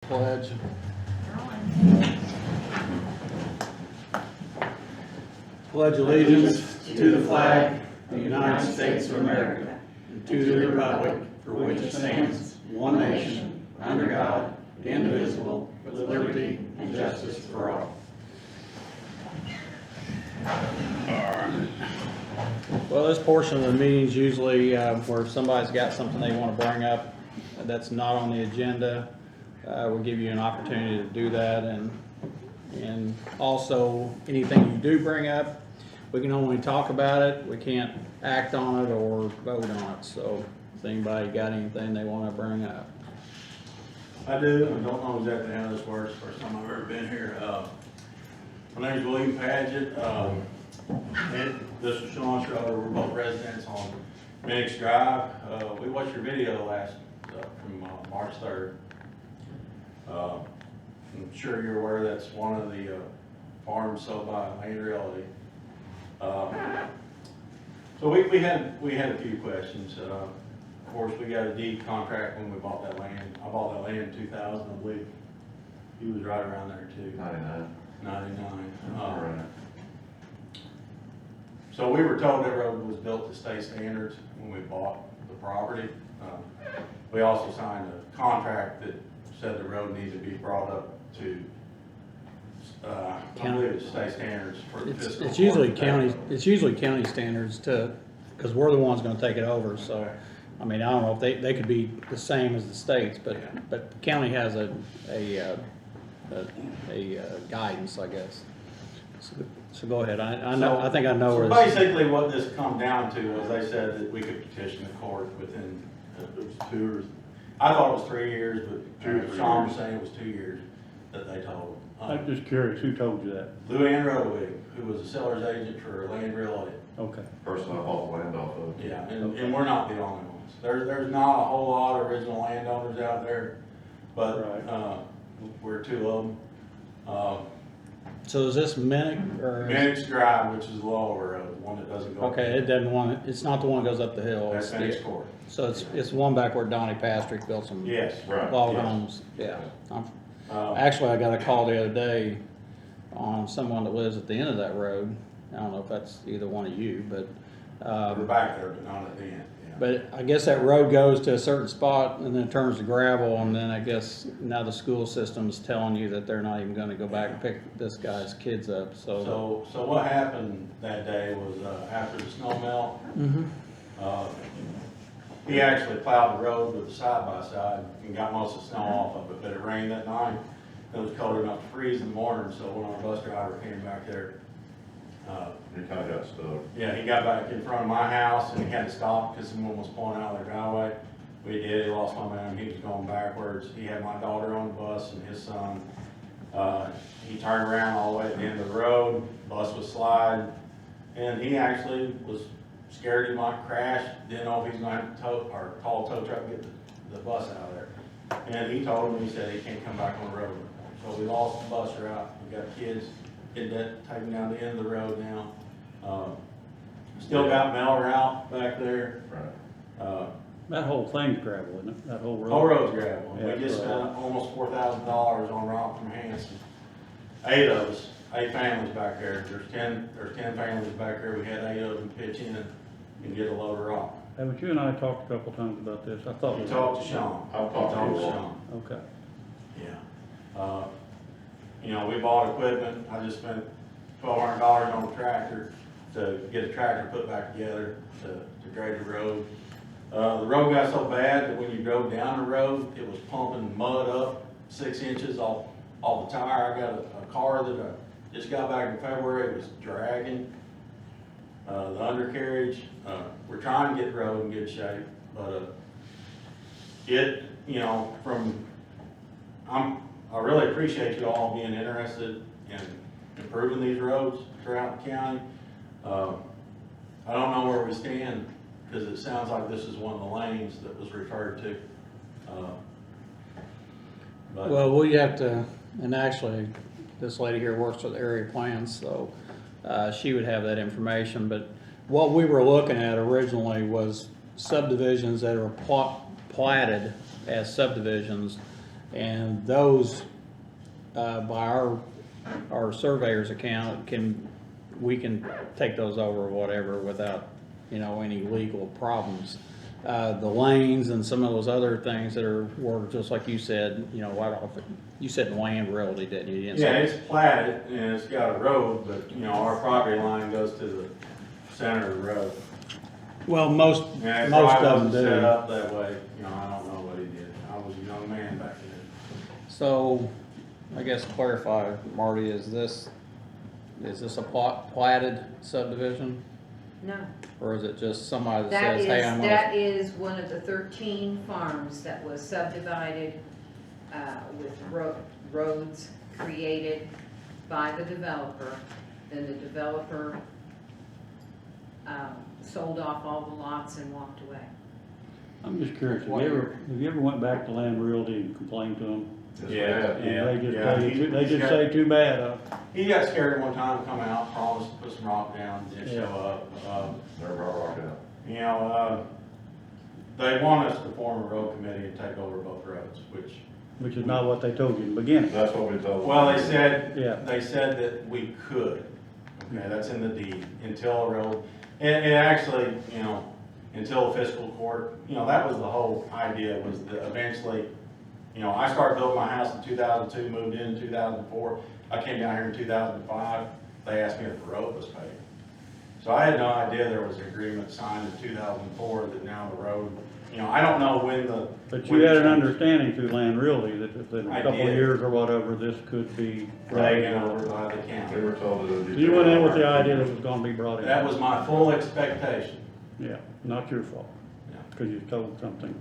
Pledge. Pledge allegiance to the flag of the United States of America and to the republic for which it stands, one nation, under God, indivisible, with liberty and justice for all. Well, this portion of the meeting is usually where somebody's got something they want to bring up that's not on the agenda. We'll give you an opportunity to do that, and also anything you do bring up, we can only talk about it. We can't act on it or vote on it. So, if anybody got anything they want to bring up? I do. I don't know exactly how this works. First time I've ever been here. My name's William Paget. And this is Sean Schroeder. We're both residents on Minix Drive. We watched your video last from March 3rd. I'm sure you're aware that's one of the farms sold by Land Realty. So we had a few questions. Of course, we got a deed contract when we bought that land. I bought that land in 2000, I believe. He was right around there too. 99. Right. So we were told that road was built to state standards when we bought the property. We also signed a contract that said the road needed to be brought up to, I believe it's state standards for the fiscal. It's usually county. It's usually county standards because we're the ones going to take it over. So, Okay. I mean, I don't know if they could be the same as the states, but Yeah. but the county has a guidance, I guess. So go ahead. I know. I think I know So where. This, basically what this come down to was they said that we could petition the court within, it was 2 or, I thought it was 3 years, but 2 or 3 Sean years. was saying it was 2 years that they told. I'm just curious, who told you that? Luann Rodewig, who was a seller's agent for Land Realty. Okay. Person I bought the land off of. Yeah, and we're not the only ones. There's not a whole lot of original landowners out there, but, Right. we're 2 of them. so is this Minnick or? Minix Drive, which is the lower road, the one that doesn't go. Okay, it doesn't want. It's not the one that goes up the hill. That's It's Minix the- Court. So it's one back where Donnie Pastrick built some Yes. Right. log yes. homes. Yeah. Um, Actually, I got a call the other day on someone that lives at the end of that road. I don't know if that's either one of you, but We're back there, but not at the end, yeah. but I guess that road goes to a certain spot and then it turns to gravel, and then I guess now the school system's telling you that they're not even going to go back and pick this guy's kids up. So So what happened that day was, after the snow melt, he actually plowed the road with a side-by-side and got most of the snow off of it, but it rained that night. It was cold enough to freeze in the morning, so when our bus driver came back there, He kinda got stuck. yeah, he got back in front of my house and he had to stop because someone was pulling out of their driveway. We did, he lost my man, he was going backwards. He had my daughter on the bus and his son. He turned around all the way at the end of the road, bus was sliding, and he actually was scared he might crash, didn't know if he's gonna have to tow, or call a tow truck to get the bus out of there. And he told him, he said he can't come back on the road. So we lost the bus route, we got kids taken down the end of the road now. Still got mail route back there. Right. That whole thing's gravel, isn't it? That whole road? Whole road's gravel. Yeah, We just right. spent almost $4,000 on rock from Hanson. 8 of us, 8 families back there. There's 10 families back there. We had 8 of them pitch in and get a load of rock. Haven't you and I talked a couple times about this? I thought. We talked to Sean. I've talked to you all. Sean. Okay. Yeah. You know, we bought equipment. I just spent $1,200 on a tractor to get a tractor put back together to grade the road. The road got so bad that when you drove down the road, it was pumping mud up 6 inches off the tire. I got a car that I just got back in February. It was dragging. The undercarriage, we're trying to get the road in good shape, but you know, I really appreciate you all being interested in improving these roads throughout the county. I don't know where we stand, because it sounds like this is one of the lanes that was referred to. But well, we have to, and actually, this lady here works with area plans, so she would have that information. But what we were looking at originally was subdivisions that are platted as subdivisions And those, by our surveyor's account, we can take those over or whatever without, any legal problems. The lanes and some of those other things that were just like you said, right off, you said land realty, didn't you? You didn't Yeah, say- it's platted and it's got a road, but, our property line goes to the center of the road. Well, most Yeah, it of probably them wasn't set do. up that way, I don't know what he did. I was a young man back then. So, I guess clarify, Marty, is this a platted subdivision? No, Or is it just somebody that that says, is, hey, I'm gonna, that is one of the 13 farms that was subdivided with roads created by the developer. Then the developer sold off all the lots and walked away. I'm just curious, have you ever went back to Land Realty and complained to them? Yes, we have. And they just say too bad, He got scared one time, come out, promised to put some rock down, didn't show up. Never brought rock out. They want us to form a road committee and take over both roads, which is not what they told you in the beginning. That's what we told them. well, they said, Yeah. that we could. Okay, that's in the deed, until a road, it actually, until the fiscal court, that was the whole idea, was that eventually, I started building my house in 2002, moved in 2004. I came down here in 2005, they asked me if the road was paid. So I had no idea there was an agreement signed in 2004 that now the road, I don't know when the. But you had an understanding through Land Realty that in I a couple of did. years or whatever, this could be. Taken over by the We county. were told that it would So be. you went in with the idea that it was gonna be brought in? That was my full expectation. Yeah, not your fault, Yeah. because you told something.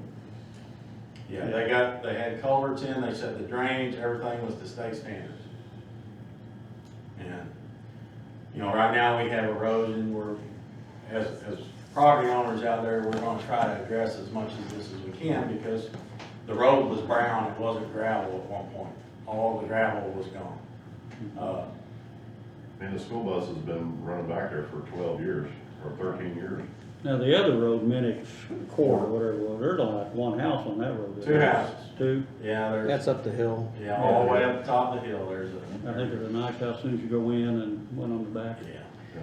Yeah, they had culverts in, they said the drainage, everything was to state standards. And, right now we have erosion, as property owners out there, we're gonna try to address as much of this as we can, because the road was brown, it wasn't gravel at one point. All the gravel was gone. And the school bus has been running back there for 12 years, or 13 years. Now, the other road, Minix Court or whatever, it was, there's only like one house on that road. Two houses. Two? Yeah, there's, that's up the hill. yeah, all the way up the top of the hill, there's I think there's a nice house as soon as you go in and one on the back. Yeah.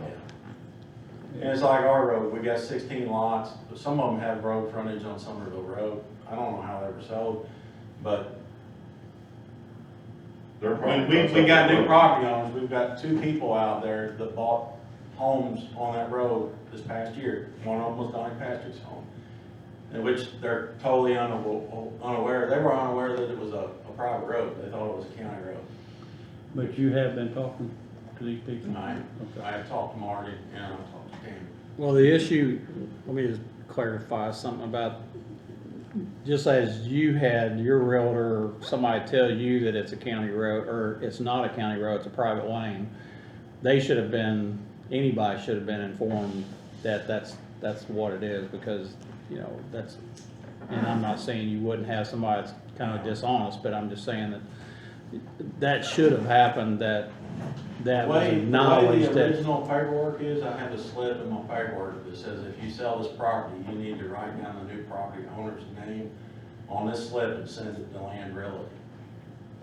And it's like our road, we got 16 lots, but some of them have road frontage on Somerville Road. I don't know how they were sold, but Their we property got goes new up property owners. We've got 2 people out there that bought homes on that road this past year. One of them was Donnie Patrick's home, in which they're totally unaware. They were unaware that it was a private road. They thought it was a county road. But you have been talking to these people? I Okay. have talked to Marty and I've talked to Tammy. Well, the issue, let me just clarify something about, just as you had your realtor, or somebody tell you that it's a county road, or it's not a county road, it's a private lane, they should have been, anybody should have been informed that that's what it is, because, that's, and I'm not saying you wouldn't have somebody that's kind of dishonest, but I'm just saying that should have happened, that was The way acknowledged the that. original paperwork is, I have a slip in my paperwork that says if you sell this property, you need to write down the new property owner's name on this slip and send it to Land Realty.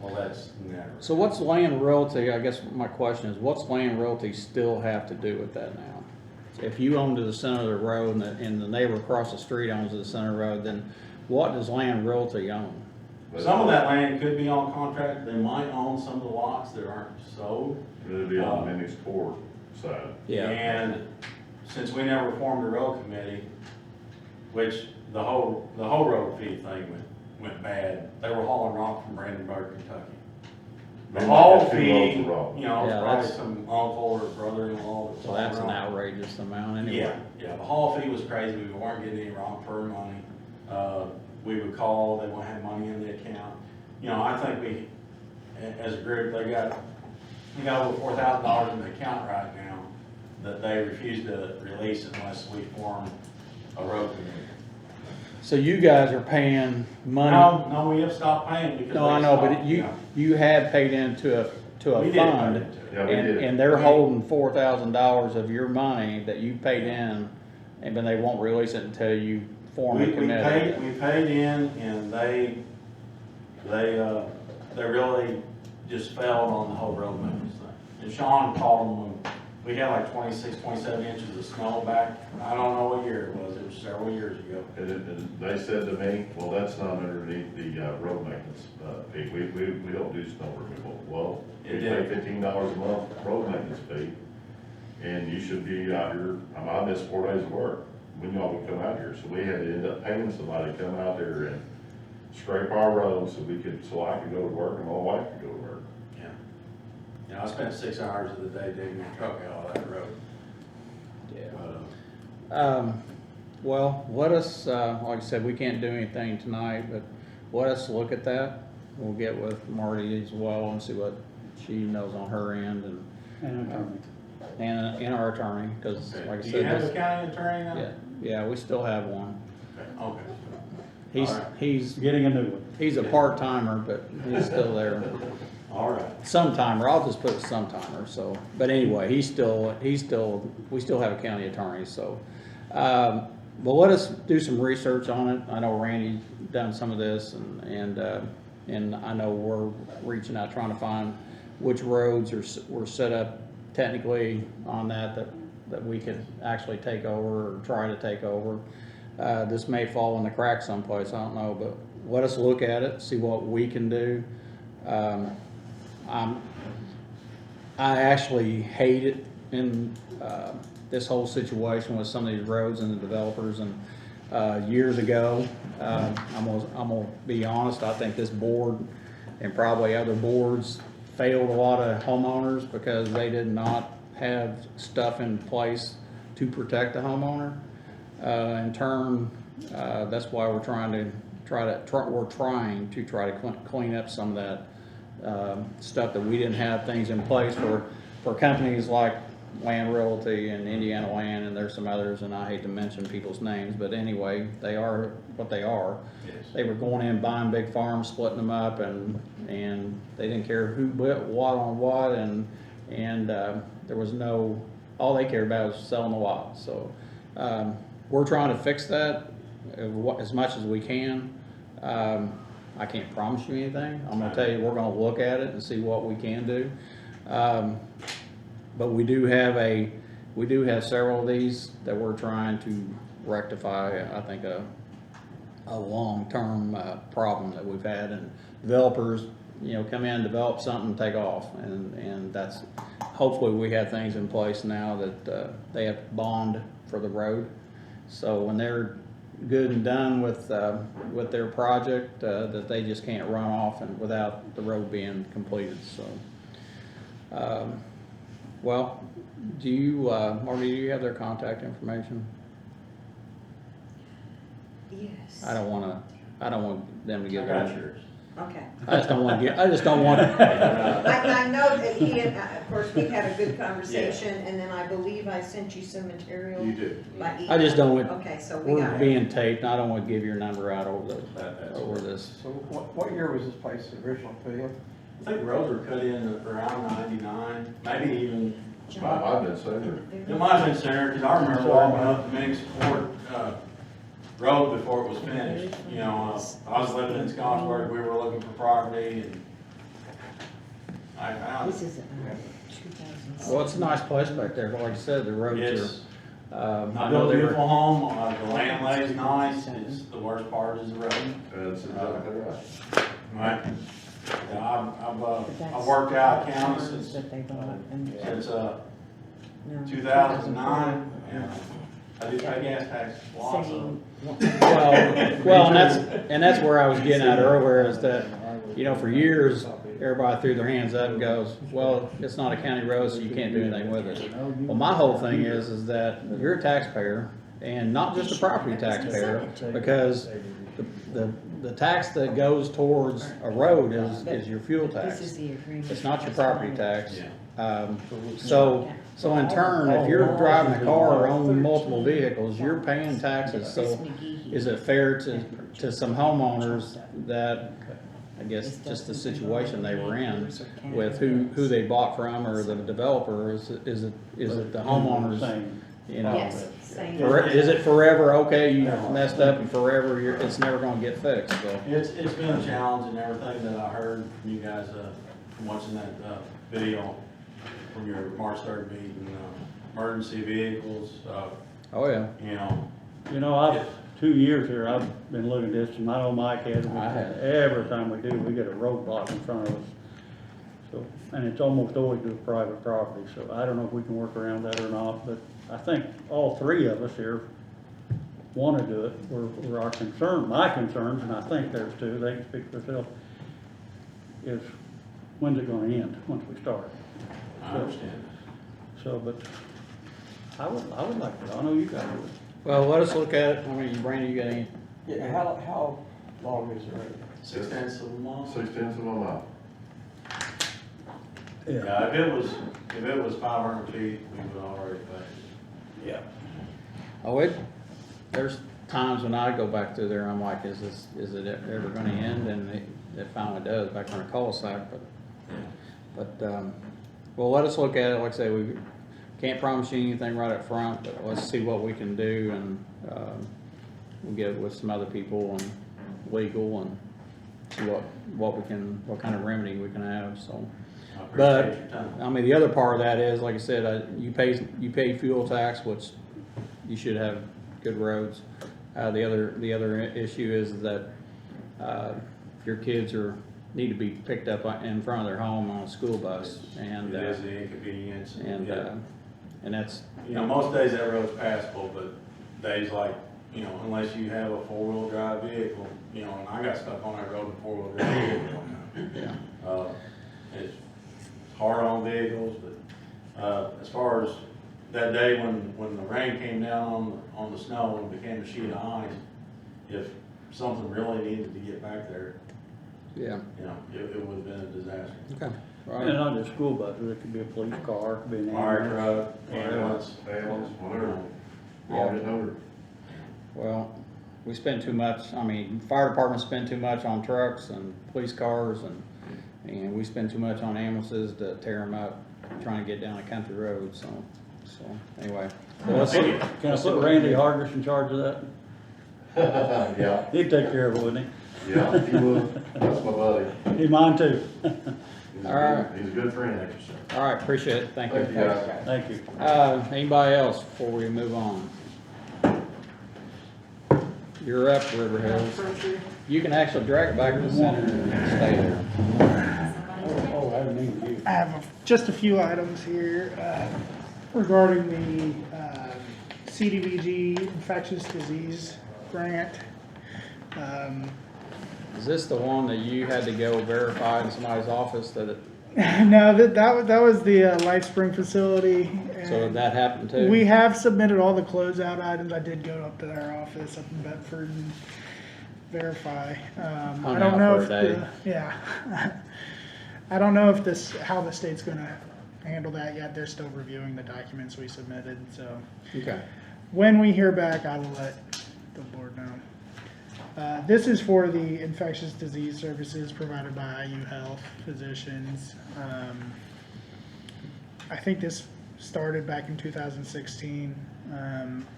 Well, that's never. So what's land realty, I guess my question is, what's land realty still have to do with that now? If you own to the center of the road and the neighbor across the street owns to the center of the road, then what does land realty own? But Some of that land could be on contract, they might own some of the lots that aren't sold. It'd be on Minnie's Court side. And since we never formed a road committee, which the whole road fee thing went bad, they were hauling rock from Brandenburg, Kentucky. The They haul might have 2 fee, loads of rock. it's Yeah, probably that's- some uncle or brother-in-law. So that's an outrageous amount anyway. Yeah, the haul fee was crazy, we weren't getting any rock for our money. We would call, they won't have money in the account. I think we, as a group, they got over $4,000 in the account right now that they refuse to release unless we form a road committee. So you guys are paying money? No, we have stopped paying because. No, they I know, but stopped, you had paid into a We did pay fund, into it. Yeah, we did. and they're holding $4,000 of your money that you paid in, and then they won't release it until you form a We committee. paid in and they really just failed on the whole road maintenance thing. And Sean called them when we had like 26, 27 inches of snow back. I don't know what year it was several years ago. And they said to me, well, that's not underneath the, road maintenance, fee, we don't do snow removal. Well, we pay $15 a month road maintenance fee, and you should be out here, I missed 4 days of work when y'all would come out here, so we had to end up paying somebody to come out there and scrape our roads so so I could go to work and my wife could go to work. Yeah. You know, I spent 6 hours of the day digging the truck out of that road. Yeah. But, Well, let us, like I said, we can't do anything tonight, but let us look at that. We'll get with Marty as well and see what she knows on her end and our attorney, because okay. like I Do you said, have a county attorney now? yeah, we still have one. Okay. He's, All right. he's, Getting a new one. he's a part-timer, but he's still there. All right. Sometime, I'll just put sometime, so, but anyway, we still have a county attorney, so. But let us do some research on it. I know Randy's done some of this, and I know we're reaching out, trying to find which roads were set up technically on that we could actually take over or try to take over. This may fall in the cracks someplace, I don't know, but let us look at it, see what we can do. I actually hate it in this whole situation with some of these roads and the developers. And years ago, I'm gonna be honest, I think this board and probably other boards failed a lot of homeowners because they did not have stuff in place to protect the homeowner. In turn, that's why we're trying to clean up some of that stuff that we didn't have things in place for companies like Land Realty and Indiana Land, and there's some others, and I hate to mention people's names, but anyway, they are what they are. Yes. They were going in, buying big farms, splitting them up, and they didn't care who built what on what, and there was no, all they cared about was selling the lot. So we're trying to fix that as much as we can. I can't promise you anything. I'm gonna tell you, we're gonna look at it and see what we can do. But we do have several of these that we're trying to rectify. I think a long-term problem that we've had, and developers, come in, develop something, take off, and that's, hopefully we have things in place now that they have to bond for the road. So when they're good and done with their project, that they just can't run off and without the road being completed. So. Well, do you, Marty, do you have their contact information? Yes. I don't want them to I give got their. yours. Okay. I just don't want. I know that he and, of course, we had a good conversation, and then I believe I sent you some material. You do. By email. I just don't want, Okay, so we we're got it. being taped, and I don't want to give your number out over That's this. So what year was this place originally put in? I think roads were cut in around 99, maybe even, I've been sooner. it might have been sooner, because I remember walking up the Minix Ford road before it was finished. I was living in Scottsburg, we were looking for property, and I found This it. is 2006. Well, it's a nice place back there, but like I said, the roads It's are. a I know they beautiful were. home, the land lays nice, it's, the worst part is the road. That's exactly right. Right. Yeah, I've worked out of county since That they bought, and, 2009, yeah. I do pay gas tax lots of them. Well, and that's where I was getting at earlier, is that, for years, everybody threw their hands up and goes, well, it's not a county road, so you can't do anything with it. Well, my whole thing is that you're a taxpayer, and not just a property taxpayer, because the tax that goes towards a road is your fuel This is tax. the agreement. It's not your property tax. Yeah. So in turn, if you're driving a car or owning multiple vehicles, you're paying taxes. So is it fair to some homeowners that, I guess, just the situation they were in with who they bought from or the developer, is it the homeowners, Same. Yes, Same. Is it forever, okay, you messed up and forever, it's never gonna get fixed, so. It's been a challenge and everything that I heard from you guys, from watching that, video from your March 3rd meeting, emergency vehicles, Oh, yeah. you know, You know, 2 years here, I've been looking at this, and I know Mike has, I have. every time we do, we get a roadblock in front of us. So, and it's almost always to private property, so I don't know if we can work around that or not, but I think all three of us here wanna do it, were our concern, my concerns, and I think theirs too, they can speak for themselves, is when's it gonna end, once we start? I understand. So, but I would like to, I know you guys would. Well, let us look at it, I mean, Brandon, you got any? Yeah, how long is the road? 6/10 of a mile. 6/10 of a mile. Yeah, if it was 500 feet, we would already pay. Yeah. Oh, there's times when I go back through there, I'm like, is it ever gonna end? And it finally does, back on a cul-de-sac, well, let us look at it, like I say, we can't promise you anything right up front, but let's see what we can do, and, we'll get with some other people and legal, and see what kind of remedy we can have, so. I But, appreciate your time. I mean, the other part of that is, like I said, you pay fuel tax, which you should have good roads. The other issue is that, your kids need to be picked up in front of their home on a school bus, and, It is the inconvenience. and that's, You know, most days that road's passable, but days like, you know, unless you have a 4-wheel drive vehicle, you know, and I got stuck on that road with a 4-wheel drive vehicle. yeah. It's hard on vehicles, but, as far as that day when the rain came down on the snow and became a sheet of ice, if something really needed to get back there, Yeah, you know, it would have been a disaster. okay. And not just school buses, it could be a police car, it could be an Fire ambulance. truck, ambulance. Ambulance, whatever. Yeah. All get over. Well, we spend too much, I mean, fire departments spend too much on trucks and police cars, and we spend too much on ambulances to tear them up, trying to get down a country road, so anyway. Well, let's see. Can I put Randy Hargis in charge of that? Yeah, He'd take care of it, wouldn't yeah, he would. That's my buddy. he? He's mine too. He's All right. He's a good friend. All right, appreciate it, thank you. Thank you, guys. Thank you. Anybody else before we move on? You're up, River Hills. You can actually drag it back to the center and stay there. Oh, I haven't even used. I have just a few items here regarding the Cdbg infectious disease grant. Is this the one that you had to go verify in somebody's office that it, No, that was the LifeSpring facility. so and that happened too? we have submitted all the closeout items. I did go up to their office up in Bedford and verify. I Hung don't out know for a if day. yeah. I don't know if how the state's gonna handle that yet. They're still reviewing the documents we submitted, so. Okay, When we hear back, I will let the board know. This is for the infectious disease services provided by IU Health physicians. I think this started back in 2016.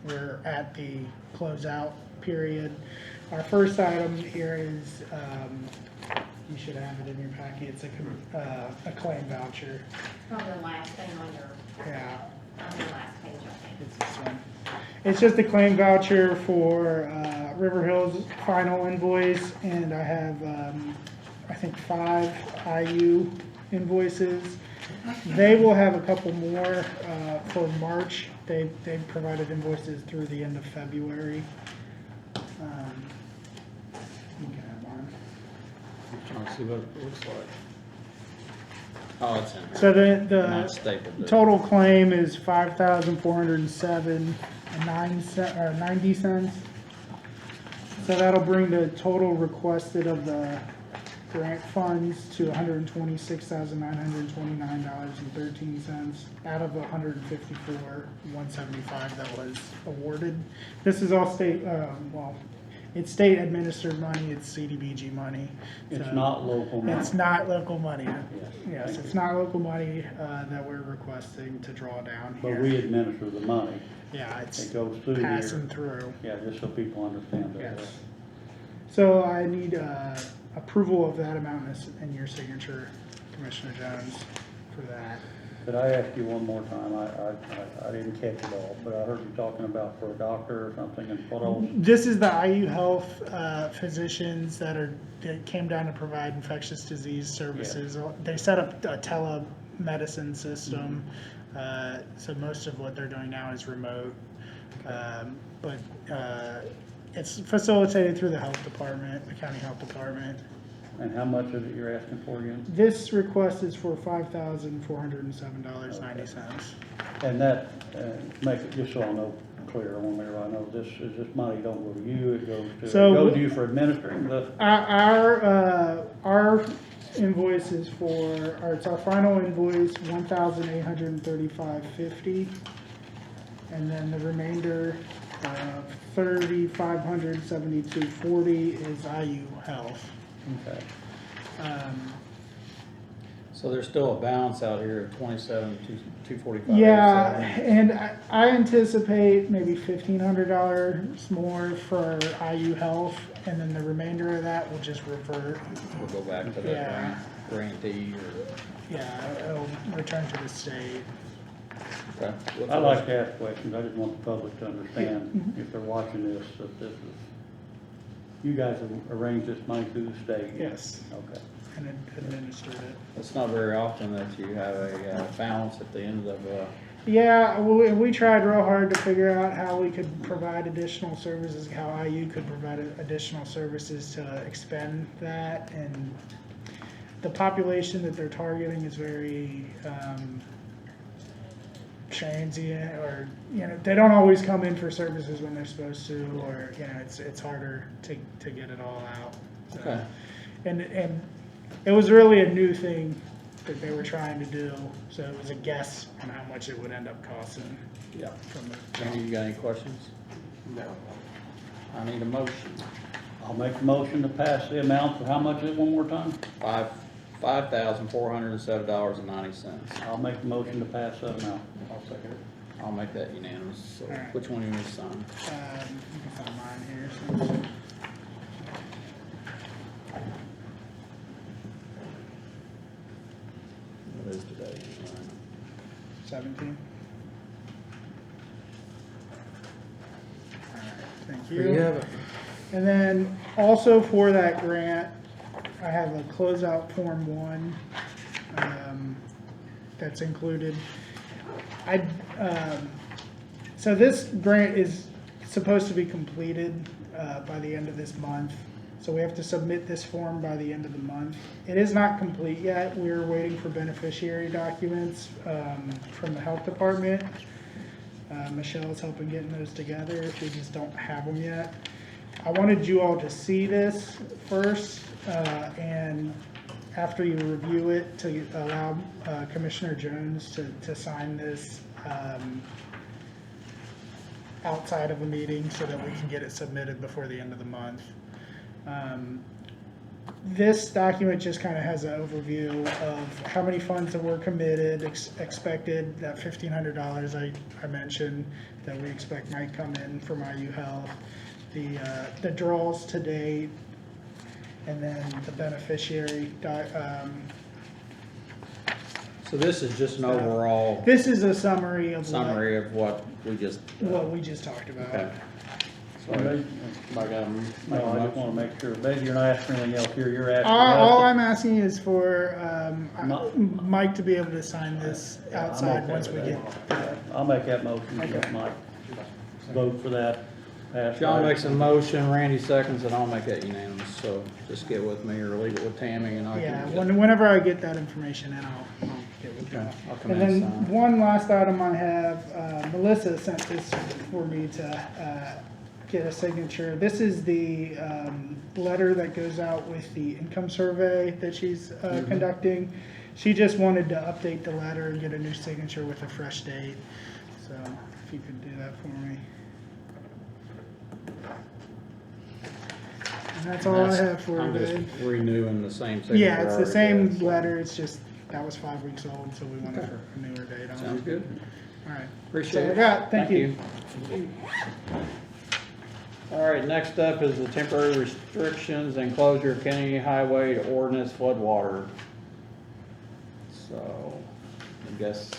We're at the closeout period. Our first item here is, you should have it in your packet, it's a claim voucher. Probably the last thing on your, Yeah. on the last page, I think. It's this one. It's just a claim voucher for River Hills final invoice, and I have, I think 5 IU invoices. They will have a couple more for March. They provided invoices through the end of February. You can have mine. I'm trying to see what it looks like. Oh, it's in here. So Not the stapled, but- total claim is $5,407 and 90 cents. So that'll bring the total requested of the grant funds to $126,929.13 out of $154,175 that was awarded. This is all state, it's state administered money, it's CDBG money. It's So not local money. It's not local money. Yes. Yes, Thank it's you. not local money, that we're requesting to draw down But here. we administer the money. Yeah, it's It goes through passing here. through. Yeah, just so people understand that. Yes. So I need, approval of that amount and your signature, Commissioner Jones, for that. Could I ask you one more time? I didn't catch it all, but I heard you talking about for a doctor or something and what else? This is the IU Health physicians that came down to provide infectious disease services. They set up a telemedicine system, so most of what they're doing now is remote. But it's facilitated through the health department, the county health department. And how much is it you're asking for again? This request is for $5,407.90. And that, make it, just so I know clear, I want to make sure I know, this money don't go to you, it goes to, So- it goes to you for administering the, Our invoice is or it's our final invoice, $1,835.50. And then the remainder of $3,572.40 is IU Health. okay. So there's still a balance out here of 27,245. Yeah, and I anticipate maybe $1,500 more for IU Health, and then the remainder of that will just revert. We'll go back to Yeah. that grantee or, Yeah, it'll return to the state. okay. I like to ask questions, I just want the public to understand, if they're watching this, that this is, you guys have arranged this money through the state? Yes, Okay. and administered it. It's not very often that you have a balance at the end of, Yeah, we tried real hard to figure out how we could provide additional services, how IU could provide additional services to expend that, and the population that they're targeting is very transient, or, you know, they don't always come in for services when they're supposed to, or, you know, it's harder to get it all out. So, Okay. And it was really a new thing that they were trying to do, so it was a guess on how much it would end up costing yeah. from the. John, you got any questions? No. I need a motion. I'll make a motion to pass the amount, for how much is it, one more time? $5,407.90. I'll make a motion to pass that amount. I'll second it. I'll make that unanimous. So All right. which one do you want to sign? You can find mine here. What is today? 17. All right, thank Here you you. have it. And then also for that grant, I have a closeout form 1 that's included. So this grant is supposed to be completed by the end of this month. So we have to submit this form by the end of the month. It is not complete yet. We're waiting for beneficiary documents from the health department. Michelle's helping getting those together. We just don't have them yet. I wanted you all to see this first, and after you review it, to allow Commissioner Jones to sign this outside of a meeting so that we can get it submitted before the end of the month. This document just kind of has an overview of how many funds that were committed, expected, that $1,500 I mentioned that we expect might come in from IU Health, the draws to date, and then the beneficiary. So this is just an overall This is a summary of summary of what we just. what we just talked about. Okay. So I got to make No, a I just motion. want to make sure, maybe you're not asking anything else here, you're asking. All us I'm asking is for No. Mike to be able to sign this to- I'm outside okay once with we that. get. I'll make that motion, Okay. let Mike vote for that. Pass John by. makes a motion, Randy seconds, and I'll make that unanimous. So just get with me or leave it with Tammy and I Yeah, can. whenever I get that information, then I'll get with you. Okay, I'll come And in then and sign. one last item I have, Melissa sent this for me to get a signature. This is the letter that goes out with the income survey that she's conducting. She just wanted to update the letter and get a new signature with a fresh date. So if you could do that for me. That's all I have for I'm you just today. renewing the same signature. Yeah, it's I the already same did, so. letter, it's just, that was 5 weeks old, so we wanted Okay. a newer date on Sounds it. good. Alright. Appreciate it. That's all I got. Thank you. All right, next up is the temporary restrictions and closure of county highway to ordinance floodwater. So, I guess,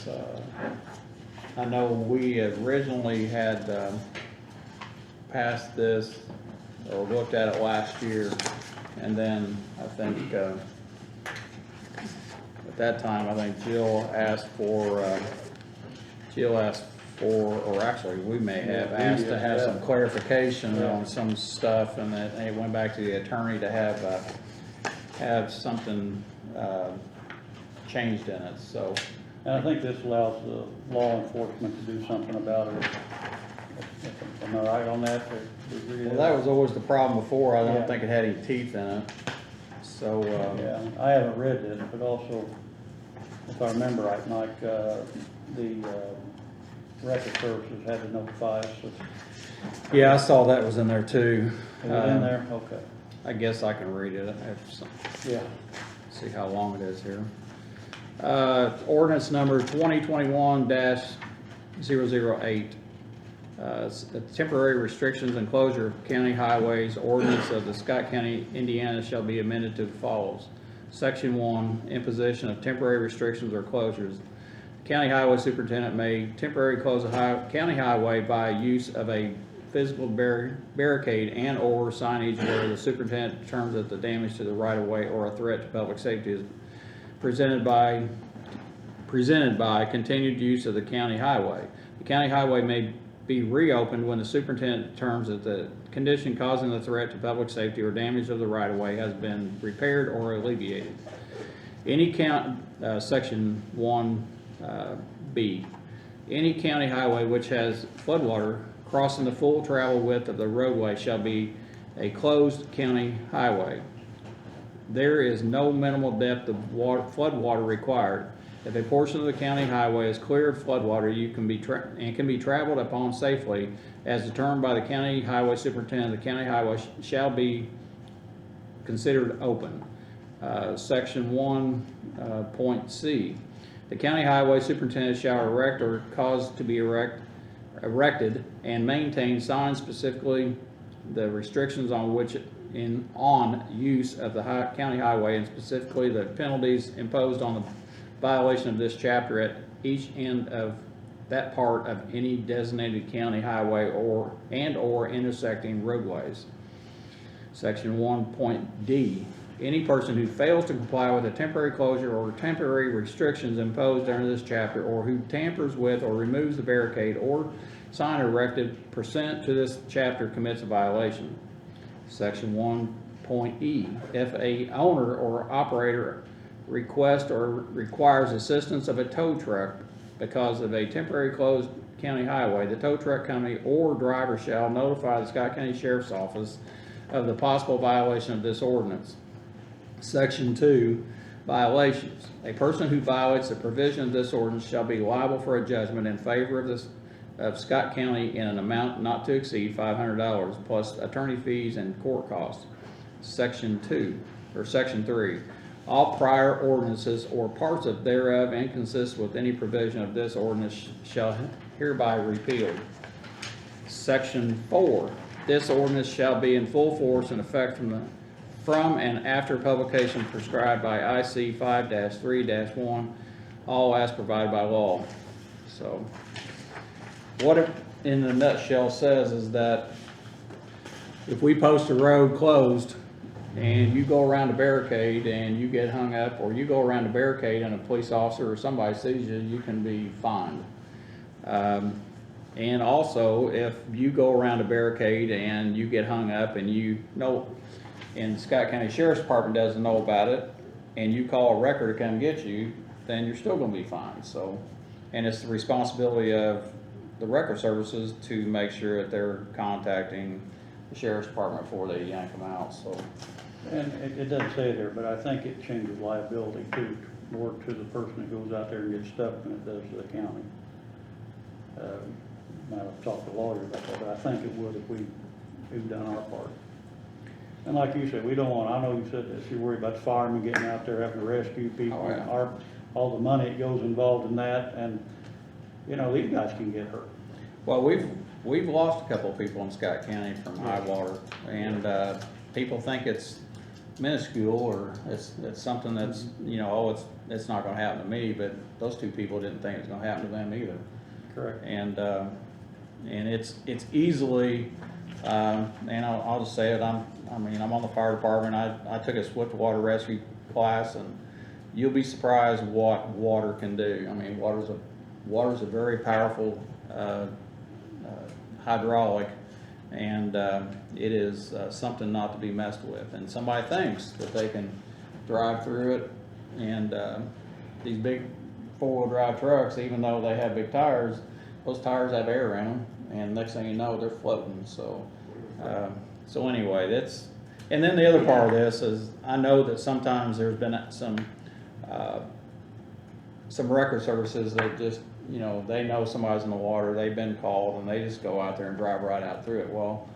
I know we originally had, passed this, or looked at it last year, and then I think, at that time, I think Jill asked for, or actually, we may have Yeah, we asked did, to have some yeah. clarification Yeah. on some stuff, and that it went back to the attorney to have something, changed in it, so. And I think this allows the law enforcement to do something about it. Am I right on that? Or do you agree with Well, that was always the problem before, I Yeah. don't think it had any teeth in it, so, Yeah, I haven't read this, but also, if I remember right, Mike, the record services had to notify us. yeah, I saw that was in there too. Is it in there? Okay. I guess I can read it, I have some. Yeah. See how long it is here. Ordinance number 2021-008. Temporary restrictions and closure of county highways. Ordinance of the Scott County, Indiana shall be amended to the follows. Section 1, imposition of temporary restrictions or closures. County highway superintendent may temporarily close a county highway by use of a physical barricade and or signage where the superintendent determines that the damage to the right of way or a threat to public safety is presented by continued use of the county highway. The county highway may be reopened when the superintendent determines that the condition causing the threat to public safety or damage of the right of way has been repaired or alleviated. Section 1B. Any county highway which has floodwater crossing the full travel width of the roadway shall be a closed county highway. There is no minimal depth of floodwater required. If a portion of the county highway is clear of floodwater, can be traveled upon safely as determined by the county highway superintendent, the county highway shall be considered open. Section 1.c. The county highway superintendent shall erect or cause to be erected and maintain signs specifically the restrictions on use of the county highway, and specifically the penalties imposed on the violation of this chapter at each end of that part of any designated county highway or intersecting roadways. Section 1.d. Any person who fails to comply with a temporary closure or temporary restrictions imposed under this chapter, or who tampers with or removes the barricade or sign erected pursuant to this chapter, commits a violation. Section 1.e. If a owner or operator requests or requires assistance of a tow truck because of a temporary closed county highway, the tow truck company or driver shall notify the Scott County Sheriff's Office of the possible violation of this ordinance. Section 2, violations. A person who violates the provision of this ordinance shall be liable for a judgment in favor of Scott County in an amount not to exceed $500 plus attorney fees and court costs. Section 3. All prior ordinances or parts of thereof inconsistent with any provision of this ordinance shall hereby repealed. Section 4. This ordinance shall be in full force and effect from and after publication prescribed by IC 5-3-1, all as provided by law. So, what it in a nutshell says is that if we post a road closed and you go around a barricade and you get hung up, or you go around a barricade and a police officer or somebody sees you, you can be fined. And also, if you go around a barricade and you get hung up and and Scott County Sheriff's Department doesn't know about it, and you call a wrecker to come get you, then you're still gonna be fined. So, and it's the responsibility of the record services to make sure that they're contacting the Sheriff's Department before they yank them out, so. And it doesn't say there, but I think it changes liability too, more to the person that goes out there and gets stuck than it does to the county. I've talked to a lawyer about that, but I think it would if we've done our part. And like you said, we don't want, I know you said this, you're worried about the firemen getting out there having to rescue people. Oh, yeah. All the money that goes involved in that, and, you know, these guys can get hurt. Well, we've lost a couple of people in Scott County from high water, and, people think it's minuscule, or it's something that's, you know, oh, it's not gonna happen to me, but those two people didn't think it was gonna happen to them either. Correct. And it's easily, and I'll just say it, I'm on the fire department, I took a swift water rescue class, and you'll be surprised what water can do. I mean, water's a very powerful, hydraulic, and it is something not to be messed with. And somebody thinks that they can drive through it, and these big four-wheel drive trucks, even though they have big tires, those tires have air in them, and next thing you know, they're floating. So anyway, and then the other part of this is, I know that sometimes there's been some record services that just, you know, they know somebody's in the water, they've been called, and they just go out there and drive right out through it. Well,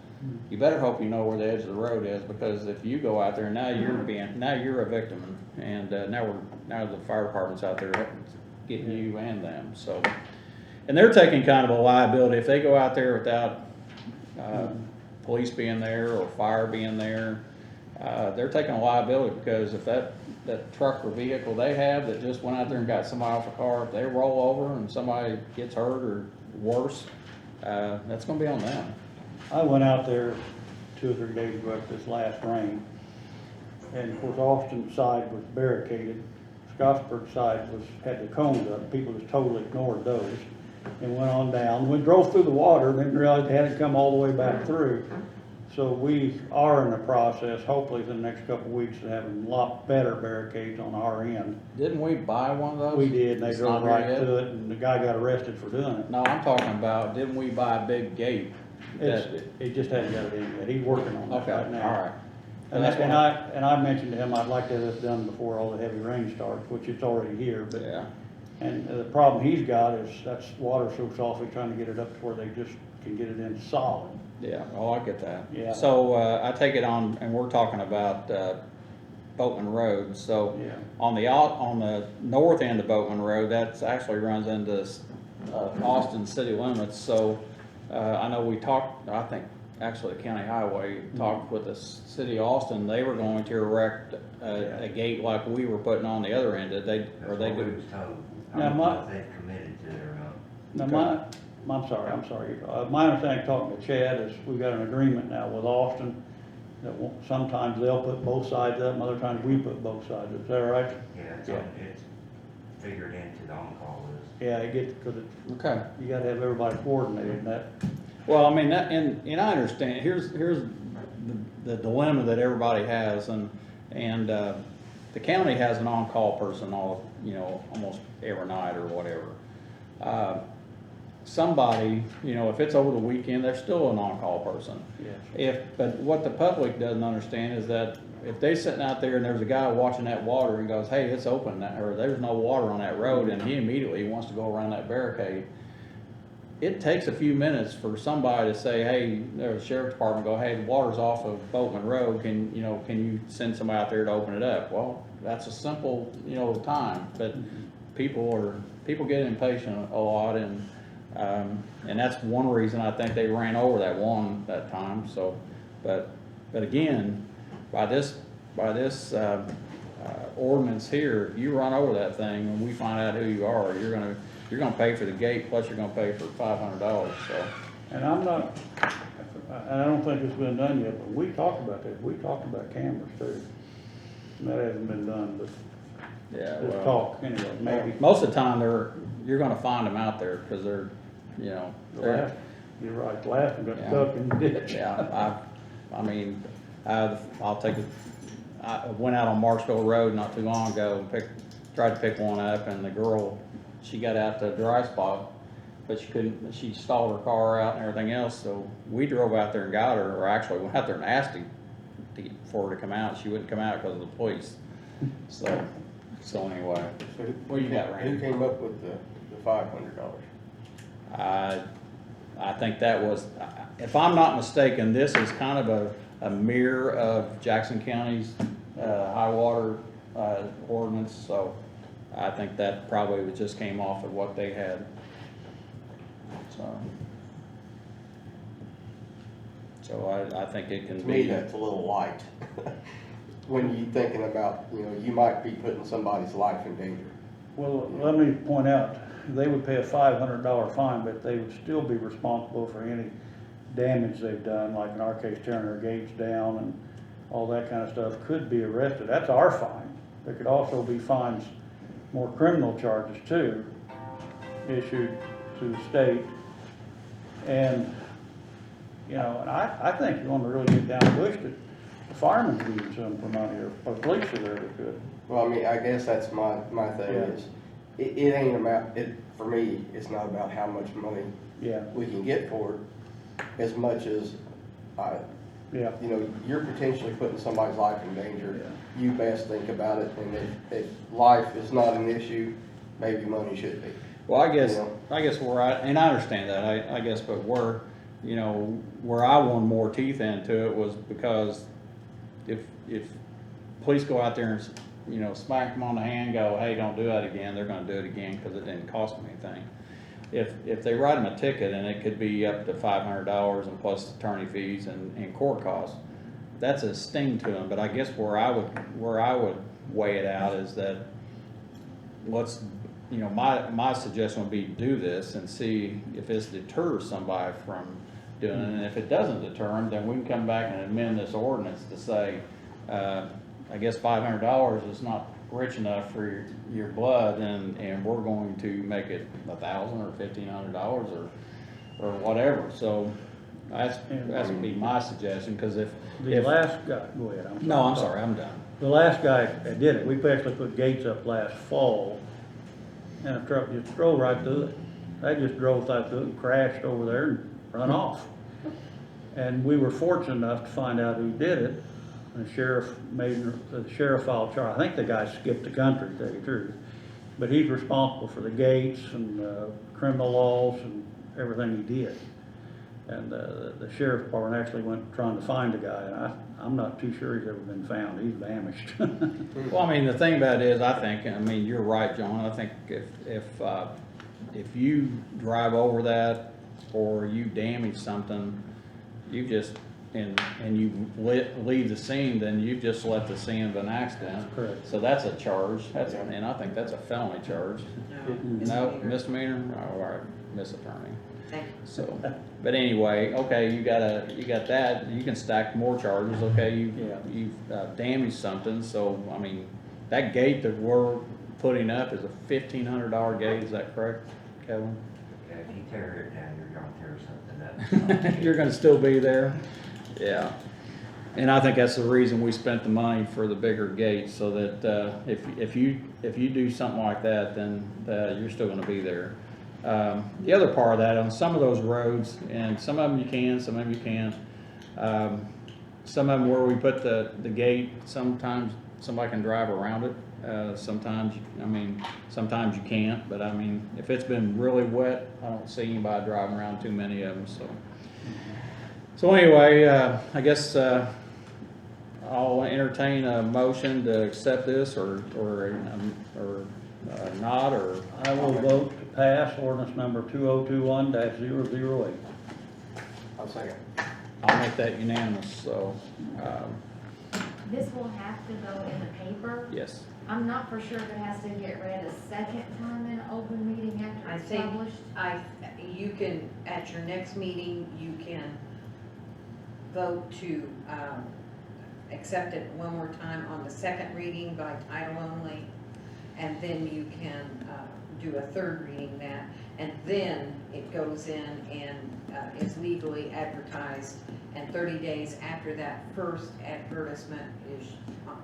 you better hope you know where the edge of the road is, because if you go out there, now you're a victim, and now the fire department's out there getting you and them. So, and they're taking kind of a liability if they go out there without police being there or fire being there. They're taking a liability, because if that truck or vehicle they have that just went out there and got somebody off a car, if they roll over and somebody gets hurt or worse, that's gonna be on them. I went out there 2 or 3 days ago after this last rain, and of course, Austin's side was barricaded, Scottsburg side had the cones up, people just totally ignored those, and went on down. We drove through the water, and then realized they had to come all the way back through. So we are in the process, hopefully in the next couple of weeks, of having a lot better barricades on our end. Didn't we buy one of those? We did, and they It's drove not right here yet? to it, and the guy got arrested for doing it. No, I'm talking about, didn't we buy a big gate? He just hasn't got it in yet, he's working on that Okay, right all now. right. And I mentioned to him, I'd like to have this done before all the heavy rain starts, which it's already here, but. Yeah. And the problem he's got is that's water so soft, he's trying to get it up to where they just can get it in solid. Yeah, oh, I get that. Yeah. So, I take it on, and we're talking about, Boatman Road, so. Yeah. On the north end of Boatman Road, that's actually runs into, Austin city limits, so, I know we talked, I think, actually the county highway talked with the city of Austin, they were going to erect a gate like we were putting on the other end, That's what we was told. I Now, don't my- know if they've committed to it or not. Now, I'm sorry, my understanding, talking to Chad, is we've got an agreement now with Austin that sometimes they'll put both sides up, and other times we put both sides up, is that right? Yeah, Yeah. it's figured into the on-call list. Yeah, it gets, because Okay. you gotta have everybody coordinated, and that, Well, I mean, that, and I understand, here's the dilemma that everybody has, and the county has an on-call person almost every night or whatever. Somebody, if it's over the weekend, there's still an on-call person. yes. But what the public doesn't understand is that if they're sitting out there and there's a guy watching that water and goes, hey, it's open, or there's no water on that road, and he immediately wants to go around that barricade, it takes a few minutes for somebody to say, hey, there's a sheriff's department, go, hey, the water's off of Boatman Road, can you send somebody out there to open it up? Well, that's a simple, time, but people get impatient a lot, and that's one reason I think they ran over that time, so, but again, by this ordinance here, if you run over that thing and we find out who you are, you're gonna pay for the gate, plus you're gonna pay for $500, so. And I don't think it's been done yet, but we talked about that, we talked about cameras too. And that hasn't been done, but Yeah, just well, talk anyway, maybe. most of the time you're gonna find them out there, because they're. You're right, the last one got Yeah. stuck in the ditch. Yeah, I went out on Marshville Road not too long ago and tried to pick one up, and the girl, she got out to a dry spot, but she stalled her car out and everything else, so we drove out there and got her, or actually went out there and asked for her to come out. She wouldn't come out because of the police. So anyway, what you got, Randy? Who came up with the $500? I think that was, if I'm not mistaken, this is kind of a mirror of Jackson County's, high water, ordinance, so I think that probably just came off of what they had. So I think it can To me, be. that's a little light. When you thinking about, you might be putting somebody's life in danger. Well, let me point out, they would pay a $500 fine, but they would still be responsible for any damage they've done, like in our case, tearing their gates down and all that kind of stuff, could be arrested. That's our fine. There could also be fines, more criminal charges too, issued to the state. And, and I think you want to really get down to bush that the firemen could use them for money, or police if they ever could. Well, I mean, I guess that's my thing Yeah. is, it ain't about, for me, it's not about how much money Yeah, we can get for it, as much as, yeah. you're potentially putting somebody's life in danger. Yeah. You best think about it, and if life is not an issue, maybe money should be. Well, I guess You know? where and I understand that, I guess, but where I wanted more teeth into it was because if police go out there and, smack them on the hand, go, hey, don't do that again, they're gonna do it again because it didn't cost them anything. If they write them a ticket and it could be up to $500 and plus attorney fees and court costs, that's a sting to them. But I guess where I would weigh it out is that my suggestion would be do this and see if this deters somebody from doing it. And if it doesn't deter them, then we can come back and amend this ordinance to say, I guess $500 is not rich enough for your blood, and we're going to make it $1,000 or $1,500 or whatever. So that's would be my suggestion, because if Last guy, go ahead. I'm sorry, I'm done. The last guy that did it, we actually put gates up last fall, and a truck just drove right through it. They just drove right through it and crashed over there and run off. And we were fortunate enough to find out who did it. The sheriff filed charge. I think the guy skipped the country, to tell you the truth. But he's responsible for the gates and criminal laws and everything he did. And the sheriff's department actually went trying to find the guy, and I'm not too sure he's ever been found. He's vanished. Well, I mean, the thing about it is, you're right, John. I think if you drive over that or you damage something, you just and you leave the scene, then you just left the scene of an accident. Correct. So that's a charge. And I think that's a felony charge. No, misdemeanor. Oh, all right, Miss Attorney. Thank you. So, but anyway, okay, you got that. You can stack more charges. Okay, you've damaged something. So I mean, that gate that we're putting up is a $1,500 gate. Is that correct, Kevin? Yeah, if you tear it down, you're gonna tear something up. You're gonna still be there. Yeah. And I think that's the reason we spent the money for the bigger gate, so that if you do something like that, then you're still gonna be there. The other part of that, on some of those roads, and some of them you can, some of them you can't. Some of them where we put the gate, sometimes somebody can drive around it. Sometimes you can't, but if it's been really wet, I don't see anybody driving around too many of them, So anyway, I guess I'll entertain a motion to accept this or not, or. I will vote to pass ordinance number 2021-008. I'll second. I'll make that unanimous, so, This will have to go in the paper. yes. I'm not for sure if it has to get read a second time in an open meeting after I it's think published. you can, at your next meeting, you can vote to accept it one more time on the second reading by title only, and then you can do a third reading that, and then it goes in and is legally advertised, and 30 days after that first advertisement is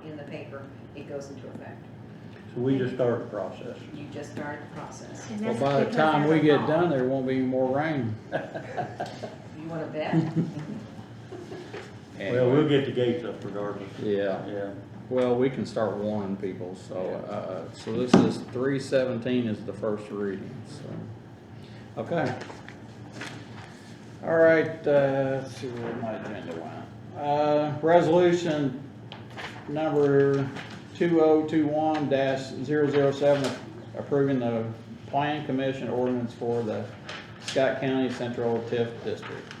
in the paper, it goes into effect. So we just started the process. You just started the process. And Well, that's by the because time of we the get law. done, there won't be any more rain. You want to bet? Well, we'll get the gates up regardless. Yeah. Yeah. Well, we can start warning people, so, so this is 317 is the first reading, so. Okay. All right, let's see where my agenda went. Resolution number 2021-007, approving the Plan Commission ordinance for the Scott County Central TIF District.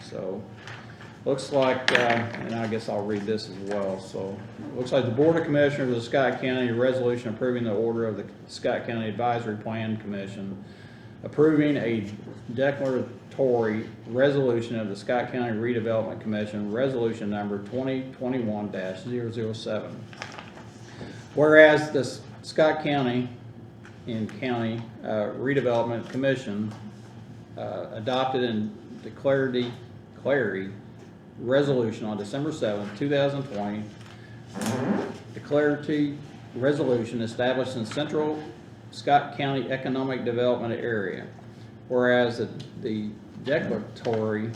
So, looks like, and I guess I'll read this as well. So, looks like the Board of Commissioners of the Scott County resolution approving the order of the Scott County Advisory Plan Commission approving a declaratory resolution of the Scott County Redevelopment Commission, resolution number 2021-007. Whereas the Scott County Redevelopment Commission adopted and declared resolution on December 7th, 2020, declaratory resolution establishing Central Scott County Economic Development Area. Whereas the declaratory,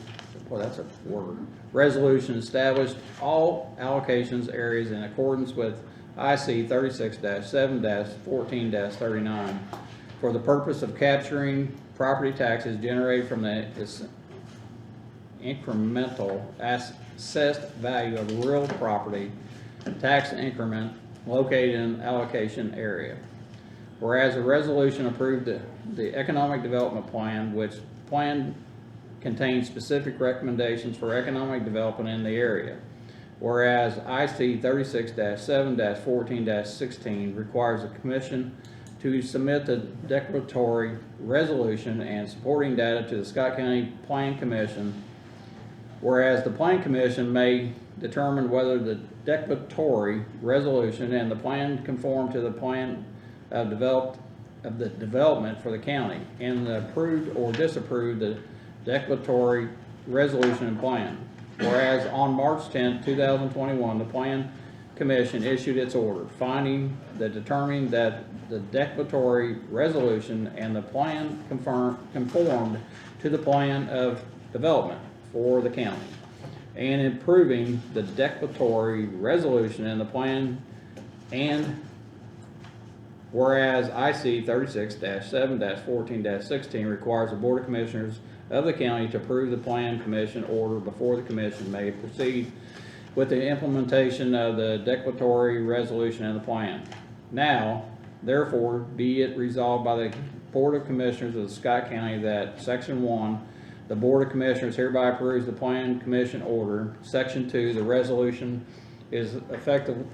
well, that's a word, resolution established all allocations areas in accordance with IC 36-7-14-39 for the purpose of capturing property taxes generated from the incremental assessed value of real property tax increment located in allocation area. Whereas the resolution approved the economic development plan, which plan contains specific recommendations for economic development in the area. Whereas IC 36-7-14-16 requires the Commission to submit the declaratory resolution and supporting data to the Scott County Plan Commission. Whereas the Plan Commission may determine whether the declaratory resolution and the plan conform to the plan of the development for the county, and approved or disapproved the declaratory resolution and plan. Whereas on March 10, 2021, the Plan Commission issued its order, finding that determining that the declaratory resolution and the plan conformed to the plan of development for the county, and improving the declaratory resolution and the plan. And whereas IC 36-7-14-16 requires the Board of Commissioners of the county to approve the Plan Commission order before the Commission may proceed with the implementation of the declaratory resolution and the plan. Now, therefore, be it resolved by the Board of Commissioners of the Scott County that Section 1, the Board of Commissioners hereby approves the Plan Commission order. Section 2, the resolution is effective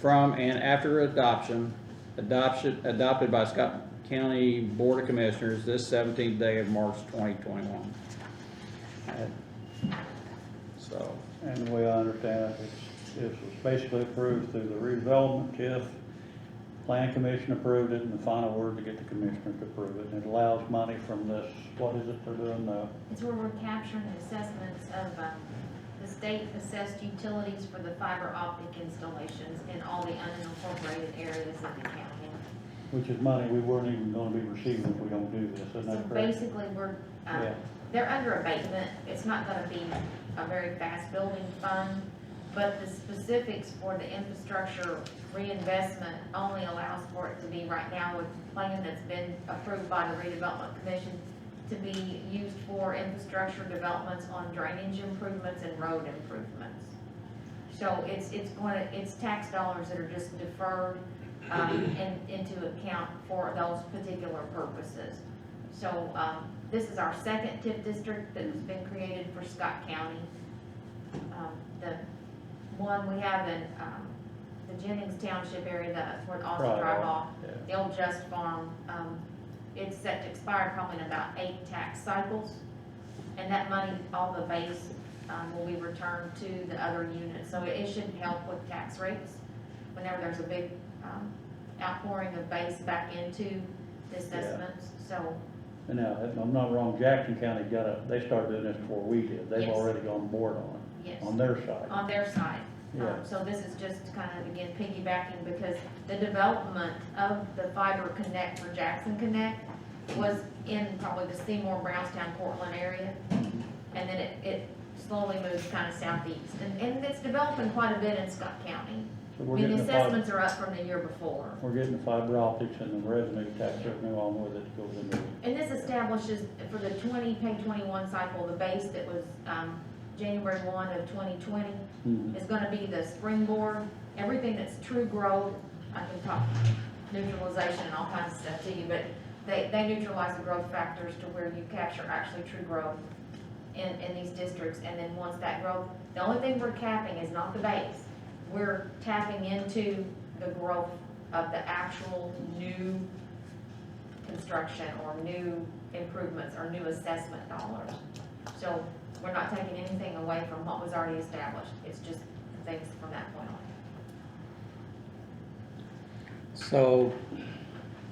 from and after adopted by Scott County Board of Commissioners this 17th day of March 2021. So, And the way I understand it, it was basically approved through the redevelopment TIF. Plan Commission approved it, and the final word to get the commissioners to approve it. And it allows money from this, what is it they're doing now? It's where we're capturing the assessments of, the state assessed utilities for the fiber optic installations in all the unincorporated areas of the county. Which is money we weren't even gonna be receiving if we don't do this, isn't So that correct? basically, we're, Yeah. they're under abatement. It's not gonna be a very fast building fund, but the specifics for the infrastructure reinvestment only allows for it to be right now with the plan that's been approved by the redevelopment commission to be used for infrastructure developments on drainage improvements and road improvements. So it's tax dollars that are just deferred, into account for those particular purposes. So, this is our second TIF district that has been created for Scott County. The one we have in, the Jennings Township area, where the Austin Right. Drive off, Yeah. the old Just Farm, it's set to expire probably in about 8 tax cycles. And that money, all the base, will be returned to the other units. So it should help with tax rates whenever there's a big, outpouring of base back into the assessments, so. And now, if I'm not wrong, Jackson County they started doing this before we did. They've Yes. already gone board on it, Yes, on their side. on their side. Yeah. So this is just kind of, again, piggybacking, because the development of the fiber connect for Jackson Connect was in probably the Seymour, Brownstown, Cortland area. And then it slowly moves kind of southeast. And it's developing quite a bit in Scott County. So I we're mean, getting the the fiber, assessments are up from the year before. we're getting the fiber optics and the revenue tax revenue along with it that goes into it. And this establishes for the pay 21 cycle, the base that was, January 1 of 2020 Mhm. is gonna be the springboard. Everything that's true growth, I can talk neutralization and all kinds of stuff to you, but they neutralize the growth factors to where you capture actually true growth in these districts. And then once that growth, the only thing we're capping is not the base. We're tapping into the growth of the actual new construction or new improvements or new assessment dollars. So we're not taking anything away from what was already established. It's just things from that point on. So,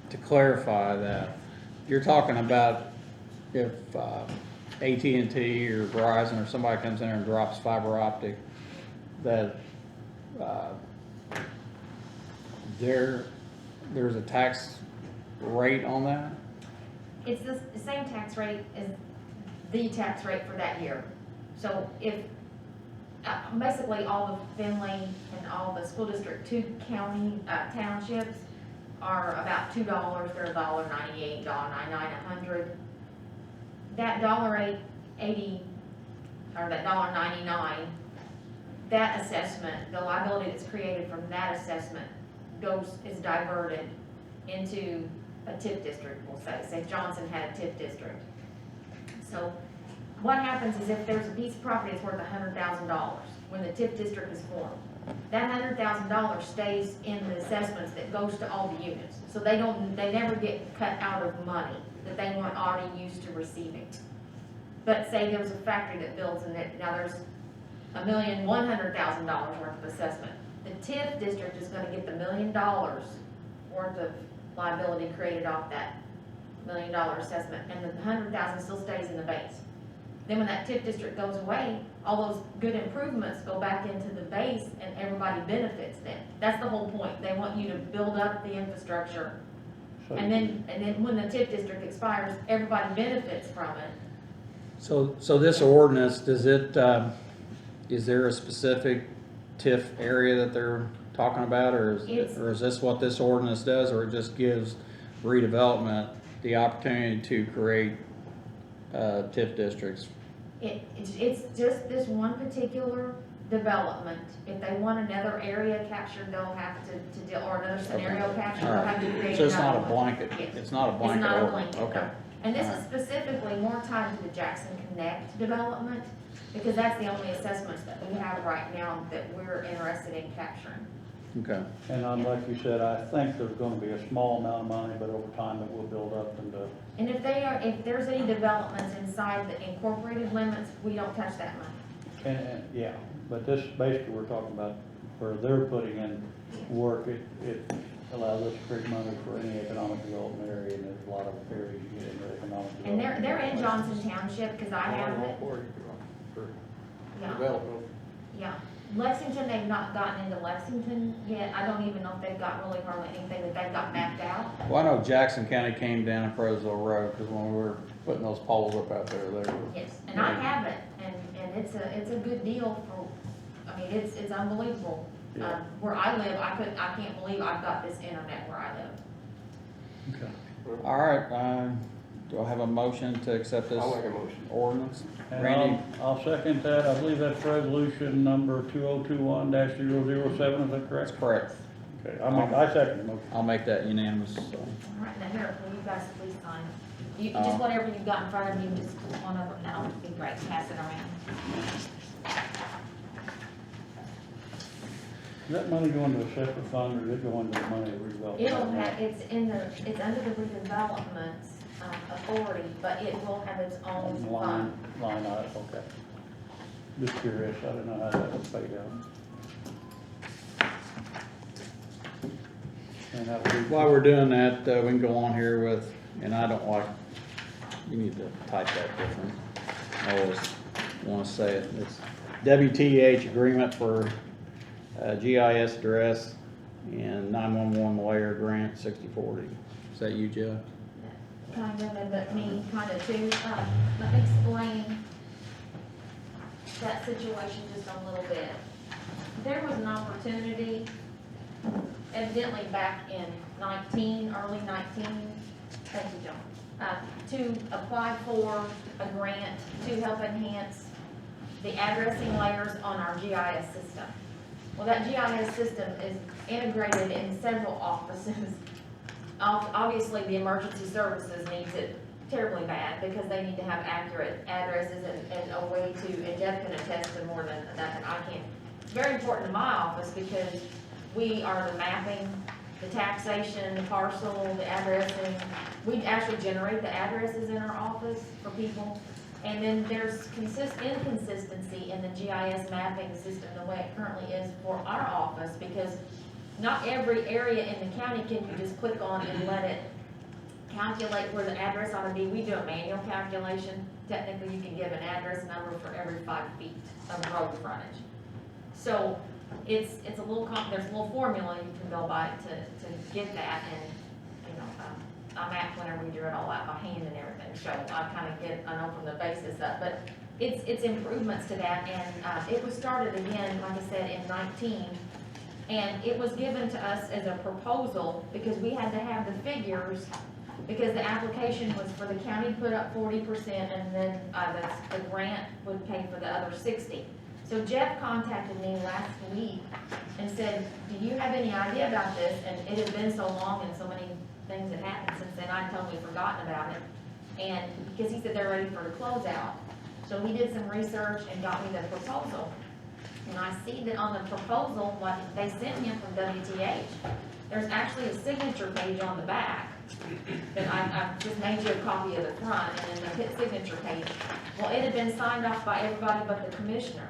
to clarify that, you're talking about if AT&T or Verizon or somebody comes in there and drops fiber optic, that there's a tax rate on that? It's the same tax rate as the tax rate for that year. So if, basically all the Finley and all the school district 2 county townships are about $2, they're $1.98, $1.99, $100. That $1.80 or that $1.99, that assessment, the liability that's created from that assessment is diverted into a TIF district, we'll say Johnson had a TIF district. So what happens is if there's a piece of property that's worth $100,000, when the TIF district is formed, that $100,000 stays in the assessments that goes to all the units. So they never get cut out of money that they weren't already used to receiving. But say there's a factory that builds in it, now there's $1,100,000 worth of assessment. The TIF district is gonna get the $1 million worth of liability created off that $1 million assessment, and the 100,000 still stays in the base. Then when that TIF district goes away, all those good improvements go back into the base and everybody benefits then. That's the whole point. They want you to build up the infrastructure. And then when the TIF district expires, everybody benefits from it. So this ordinance, does it, is there a specific TIF area that they're talking about, or is this what this ordinance does, or it just gives redevelopment the opportunity to create TIF districts? It's just this one particular development. If they want another area captured, they'll have to deal, or another scenario captured, All they'll right. have to create So it's not a another one. blanket, Yes. it's not a blanket It's not a ordinance, blanket, okay. no. And this All is right. specifically more tied to the Jackson Connect development, because that's the only assessments that we have right now that we're interested in capturing. Okay. And like you said, I think there's gonna be a small amount of money, but over time it will build up into. And if there's any developments inside the incorporated limits, we don't touch that money. And, yeah, but this, basically, we're talking about where they're putting in work, it allows us to create money for any economic development area, and there's a lot of areas you get into economic And development. they're in Johnson Township, because I have it. Yeah, Development. yeah. Lexington, they've not gotten into Lexington yet. I don't even know if they've got really hardly anything that they've got mapped out. Well, I know Jackson County came down and Crowsville Road, because when we were putting those poles up out there, they were. Yes, and I have it, and it's a good deal for, I mean, it's unbelievable. Yeah. Where I live, I can't believe I've got this internet where I live. Okay. All right, do I have a motion to accept this I'll make a motion. ordinance? And Randy? I'll second that. I believe that's resolution number 2021-007, is that correct? That's correct. Okay, I second the motion. I'll make that unanimous, so. All right, now here, will you guys please sign? You, Uh, just whatever you've got in front of you, just one of them, that would be great, pass it around. Is that money going to a separate fund, or is it going to the money of redevelopment? It'll have, it's under the redevelopment authority, but it will have its own fund. Line item, okay. Just curious, I didn't know how that was paid out. And that would be. While we're doing that, we can go on here with, and I don't like, you need to type that different. I always want to say it. It's WTH agreement for GIS address and 911 layer grant 6040. Is that you, Jeff? Kind of, but me kind of too. Let me explain that situation just a little bit. There was an opportunity, evidently back in early 19, thank you, John, to apply for a grant to help enhance the addressing layers on our GIS system. Well, that GIS system is integrated in several offices. Obviously, the emergency services needs it terribly bad because they need to have accurate addresses and a way to, and Jeff can attest to more than that I can. It's very important to my office because we are the mapping, the taxation, the parcel, the addressing. We actually generate the addresses in our office for people. And then there's inconsistency in the GIS mapping system, the way it currently is for our office, because not every area in the county can you just click on and let it calculate where the address ought to be. We do a manual calculation. Technically, you can give an address number for every 5 feet of road frontage. So it's a little, there's a little formula you can go by to get that, and, you know, I map whenever we do it all out by hand and everything, so I kind of get, I know from the basis up, but it's improvements to that, and it was started again, like I said, in 19, and it was given to us as a proposal because we had to have the figures, because the application was for the county to put up 40%, and then the grant would pay for the other 60. So Jeff contacted me last week and said, do you have any idea about this? And it had been so long and so many things had happened since then, I'd totally forgotten about it. And because he said they're ready for the closeout. So he did some research and got me the proposal. And I see that on the proposal, what they sent him from WTH, there's actually a signature page on the back. That I just made you a copy of the front, and then the hit signature page. Well, it had been signed off by everybody but the commissioners.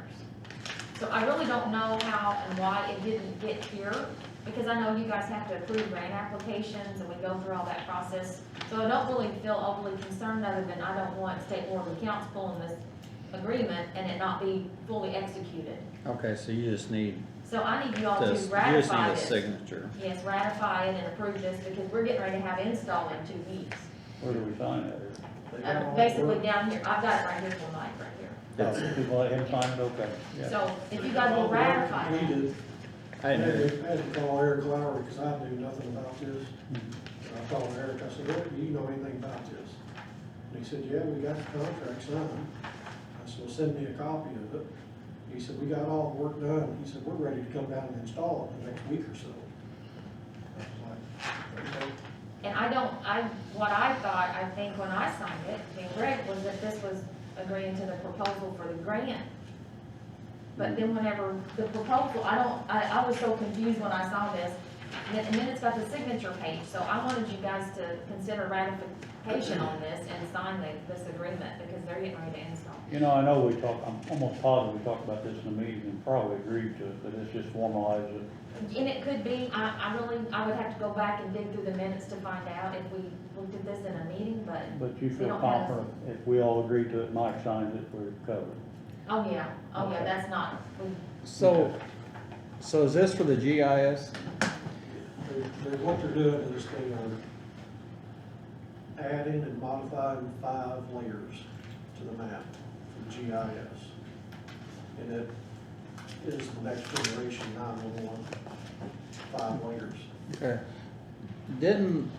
So I really don't know how and why it didn't get here, because I know you guys have to approve grant applications and we go through all that process. So I don't really feel overly concerned, other than I don't want State Board of Accounts pulling this agreement and it not be fully executed. Okay, so you just need So I need you all to, to you just need ratify a this. signature. Yes, ratify it and approve this, because we're getting ready to have install in 2 weeks. Where do we sign it? Basically down here, I've got it right here for Mike, right here. People let him sign it, okay. Yeah. So if you guys will ratify We it. did. I didn't I had to call Eric Lowry because I knew nothing about this. And I called Eric, I said, Eric, do you know anything about this? And he said, yeah, we got the contract signed. I said, well, send me a copy of it. He said, we got all the work done. He said, we're ready to come down and install it in the next week or so. I was like, okay. And what I thought, I think when I signed it, being Greg, was that this was agreeing to the proposal for the grant. But then whenever the proposal, I was so confused when I saw this, and then it's got the signature page, so I wanted you guys to consider ratification on this and sign this agreement, because they're getting ready to install. You know, I know we talked, I'm almost positive we talked about this in the meeting and probably agreed to it, but it's just formalized it. And it could be, I would have to go back and dig through the minutes to find out if we looked at this in a meeting, but. But you we feel don't have- confident if we all agree to it, Mike signs it, we're covered. Oh, yeah, Okay. that's not, So is this for the GIS? What they're doing is they are adding and modifying 5 layers to the map for GIS. And it is the next generation 911, 5 layers. Okay. Didn't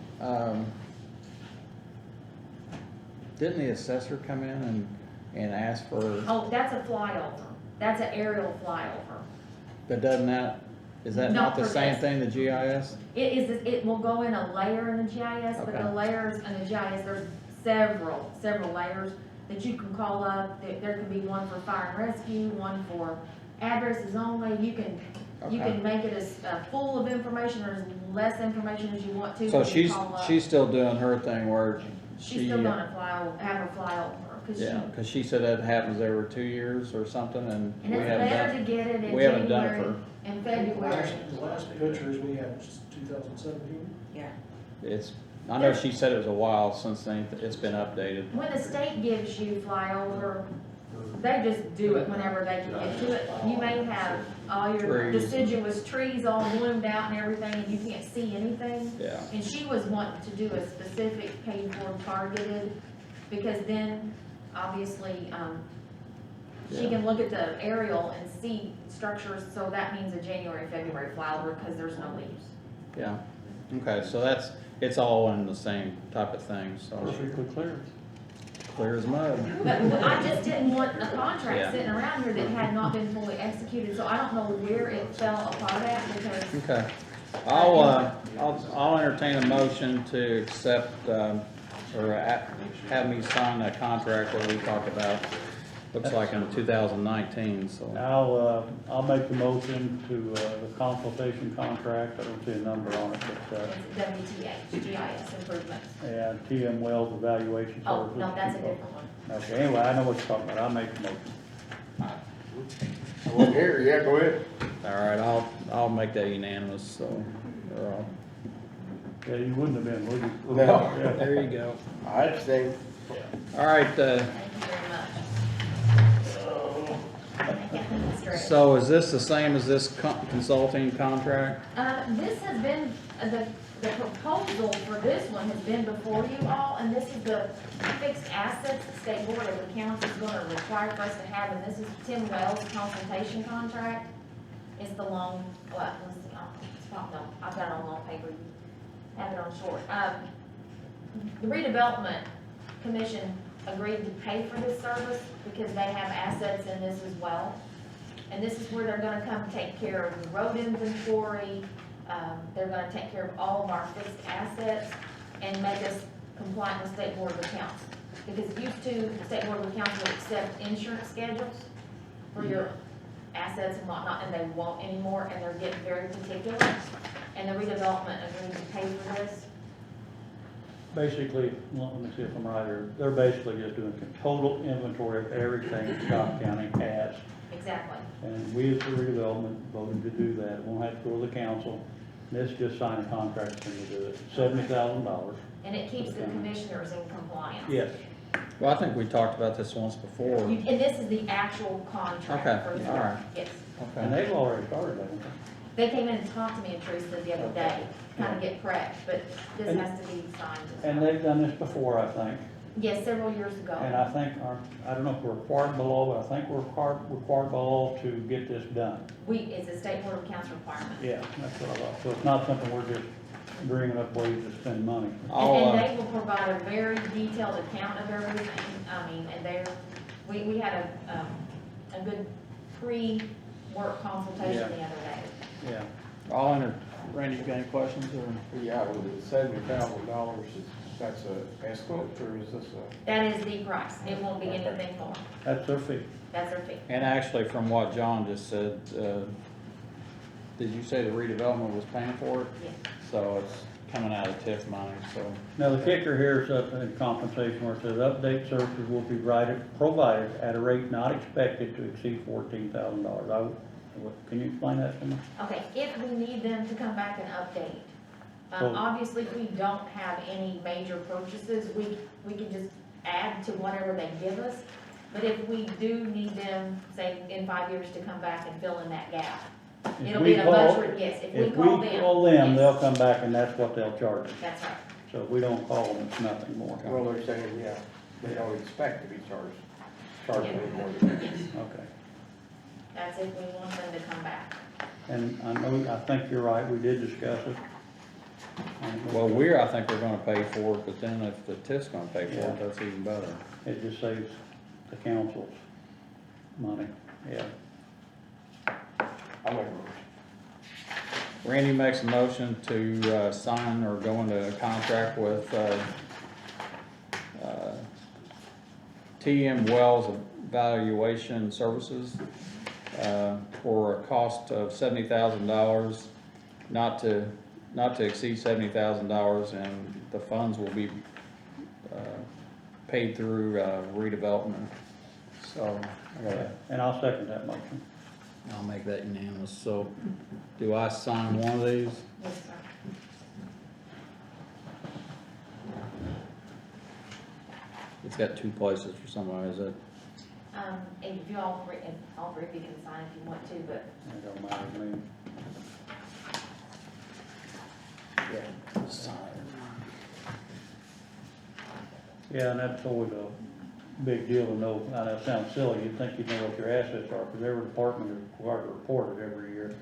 the assessor come in and ask for, oh, that's a flyover. That's an aerial flyover. but is that Not not the for same this. thing, the GIS? It will go in a layer in the GIS, but the Okay. layers in the GIS, there's several layers that you can call up. There could be one for fire and rescue, one for addresses only. You can Okay. make it as full of information or as less information as you want to. So when you she's call up. still doing her thing where She's she, still gonna have her flyover, cause yeah, because she said that happens every 2 years or something, and and we it's haven't better done. to get it in we haven't done it January and February. The last pictures we had was 2017. Yeah. It's, I know she said it was a while since it's been updated. When the state gives you flyover, they just do it whenever they can get to it. You may have all your Trees. deciduous trees all bloomed out and everything, and you can't see anything. Yeah. And she was wanting to do a specific paid for targeted, because then, obviously, she Yeah. can look at the aerial and see structures, so that means a January, February flyover, because there's no leaves. Yeah. Okay, so it's all in the same type of thing, so. Perfectly clear. Clear as mud. But I just didn't want a contract Yeah. sitting around here that had not been fully executed, so I don't know where it fell apart at, because Okay. I'll entertain a motion to accept, have me sign that contract that we talked about. Looks like in 2019, so. I'll make the motion to, the consultation contract, I don't see a number on it, but, it's WTH, GIS improvements. and TM Wells Evaluation Oh, Services. no, that's a different one. Okay, anyway, I know what you're talking about, I'll make the motion. I wasn't here, yeah, go ahead. All right, I'll make that unanimous, so, or Yeah, you wouldn't have been, would you? No. Yeah. there you go. I understand. All right, Thank you very much. I can't think it straight. so is this the same as this consulting contract? This has been, the proposal for this one has been before you all, and this is the fixed assets the State Board of Accounts is gonna require for us to have, and this is Tim Wells' consultation contract. It's the long, well, let's see, it's not, no, I've got it on long paper, have it on short. The redevelopment commission agreed to pay for this service because they have assets in this as well. And this is where they're gonna come take care of the road inventory, they're gonna take care of all of our fixed assets and make us compliant with State Board of Accounts. Because used to, the State Board of Accounts would accept insurance schedules for your assets and whatnot, and they won't anymore, and they're getting very particular. And the redevelopment agreed to pay for this. Basically, let me see if I'm right here, they're basically just doing a total inventory of everything Scott County has. Exactly. And we as the redevelopment voted to do that, won't have to go to the council. This just sign a contract for them to do it, $70,000. And it keeps the commissioners in compliance. Yes, Well, I think we talked about this once before. And this is the actual contract. Okay, for the- all right. Yes. and Okay. they've already started, haven't they? They came in and talked to me and Teresa the other day, kind of get prepped, but this And- has to be signed as And well. they've done this before, I think. Yes, several years And ago. I think, I don't know if we're required by law, but I think we're required by law to get this done. It's a State Board of Accounts requirement. Yeah, that's what I thought. So it's not something we're just dreaming up ways to spend money. I'll, And they will provide a very detailed account of everything, I mean, and we had a good pre-work consultation Yeah. the other day. Yeah. Randy, you got any questions or? Yeah, well, the $70,000, that's a estimate, or is this That is the price, it won't be Okay. anything more, That's their fee. that's their fee. And actually, from what John just said, did you say the redevelopment was paying for it? Yeah. So it's coming out of TIF money, so. Now, the kicker here is up in compensation where it says update services will be provided at a rate not expected to exceed $14,000. Can you explain that to me? Okay, if we need them to come back and update, So- obviously, if we don't have any major purchases, we can just add to whatever they give us. But if we do need them, say, in 5 years to come back and fill in that gap, If it'll we be a call- budget, yes, if we If we call them. call them, they'll yes, come back and that's what they'll charge us. That's right. So if we don't call them, it's nothing more. well, they're saying, yeah, they don't expect to be charged Yeah. any more. Okay. That's if we want them to come back. And I think you're right, we did discuss it. Well, I think we're gonna pay for it, but then if the TIF's gonna pay for Yeah. it, that's even better. It just saves the council's money, yeah. I make a motion. Randy makes a motion to, sign or go into a contract with, TM Wells Evaluation Services, for a cost of $70,000, not to exceed $70,000, and the funds will be, paid through, redevelopment. So, I gotta, And I'll second that motion. I'll make that unanimous. So, do I sign one of these? Yes, sir. It's got two places for somebody, is it? If you all three of you can sign if you want to, but It don't matter to me. Sign. Yeah, and that's always a big deal to know. Now, that sounds silly, you'd think you'd know what your assets are, because every department is required to report it every year.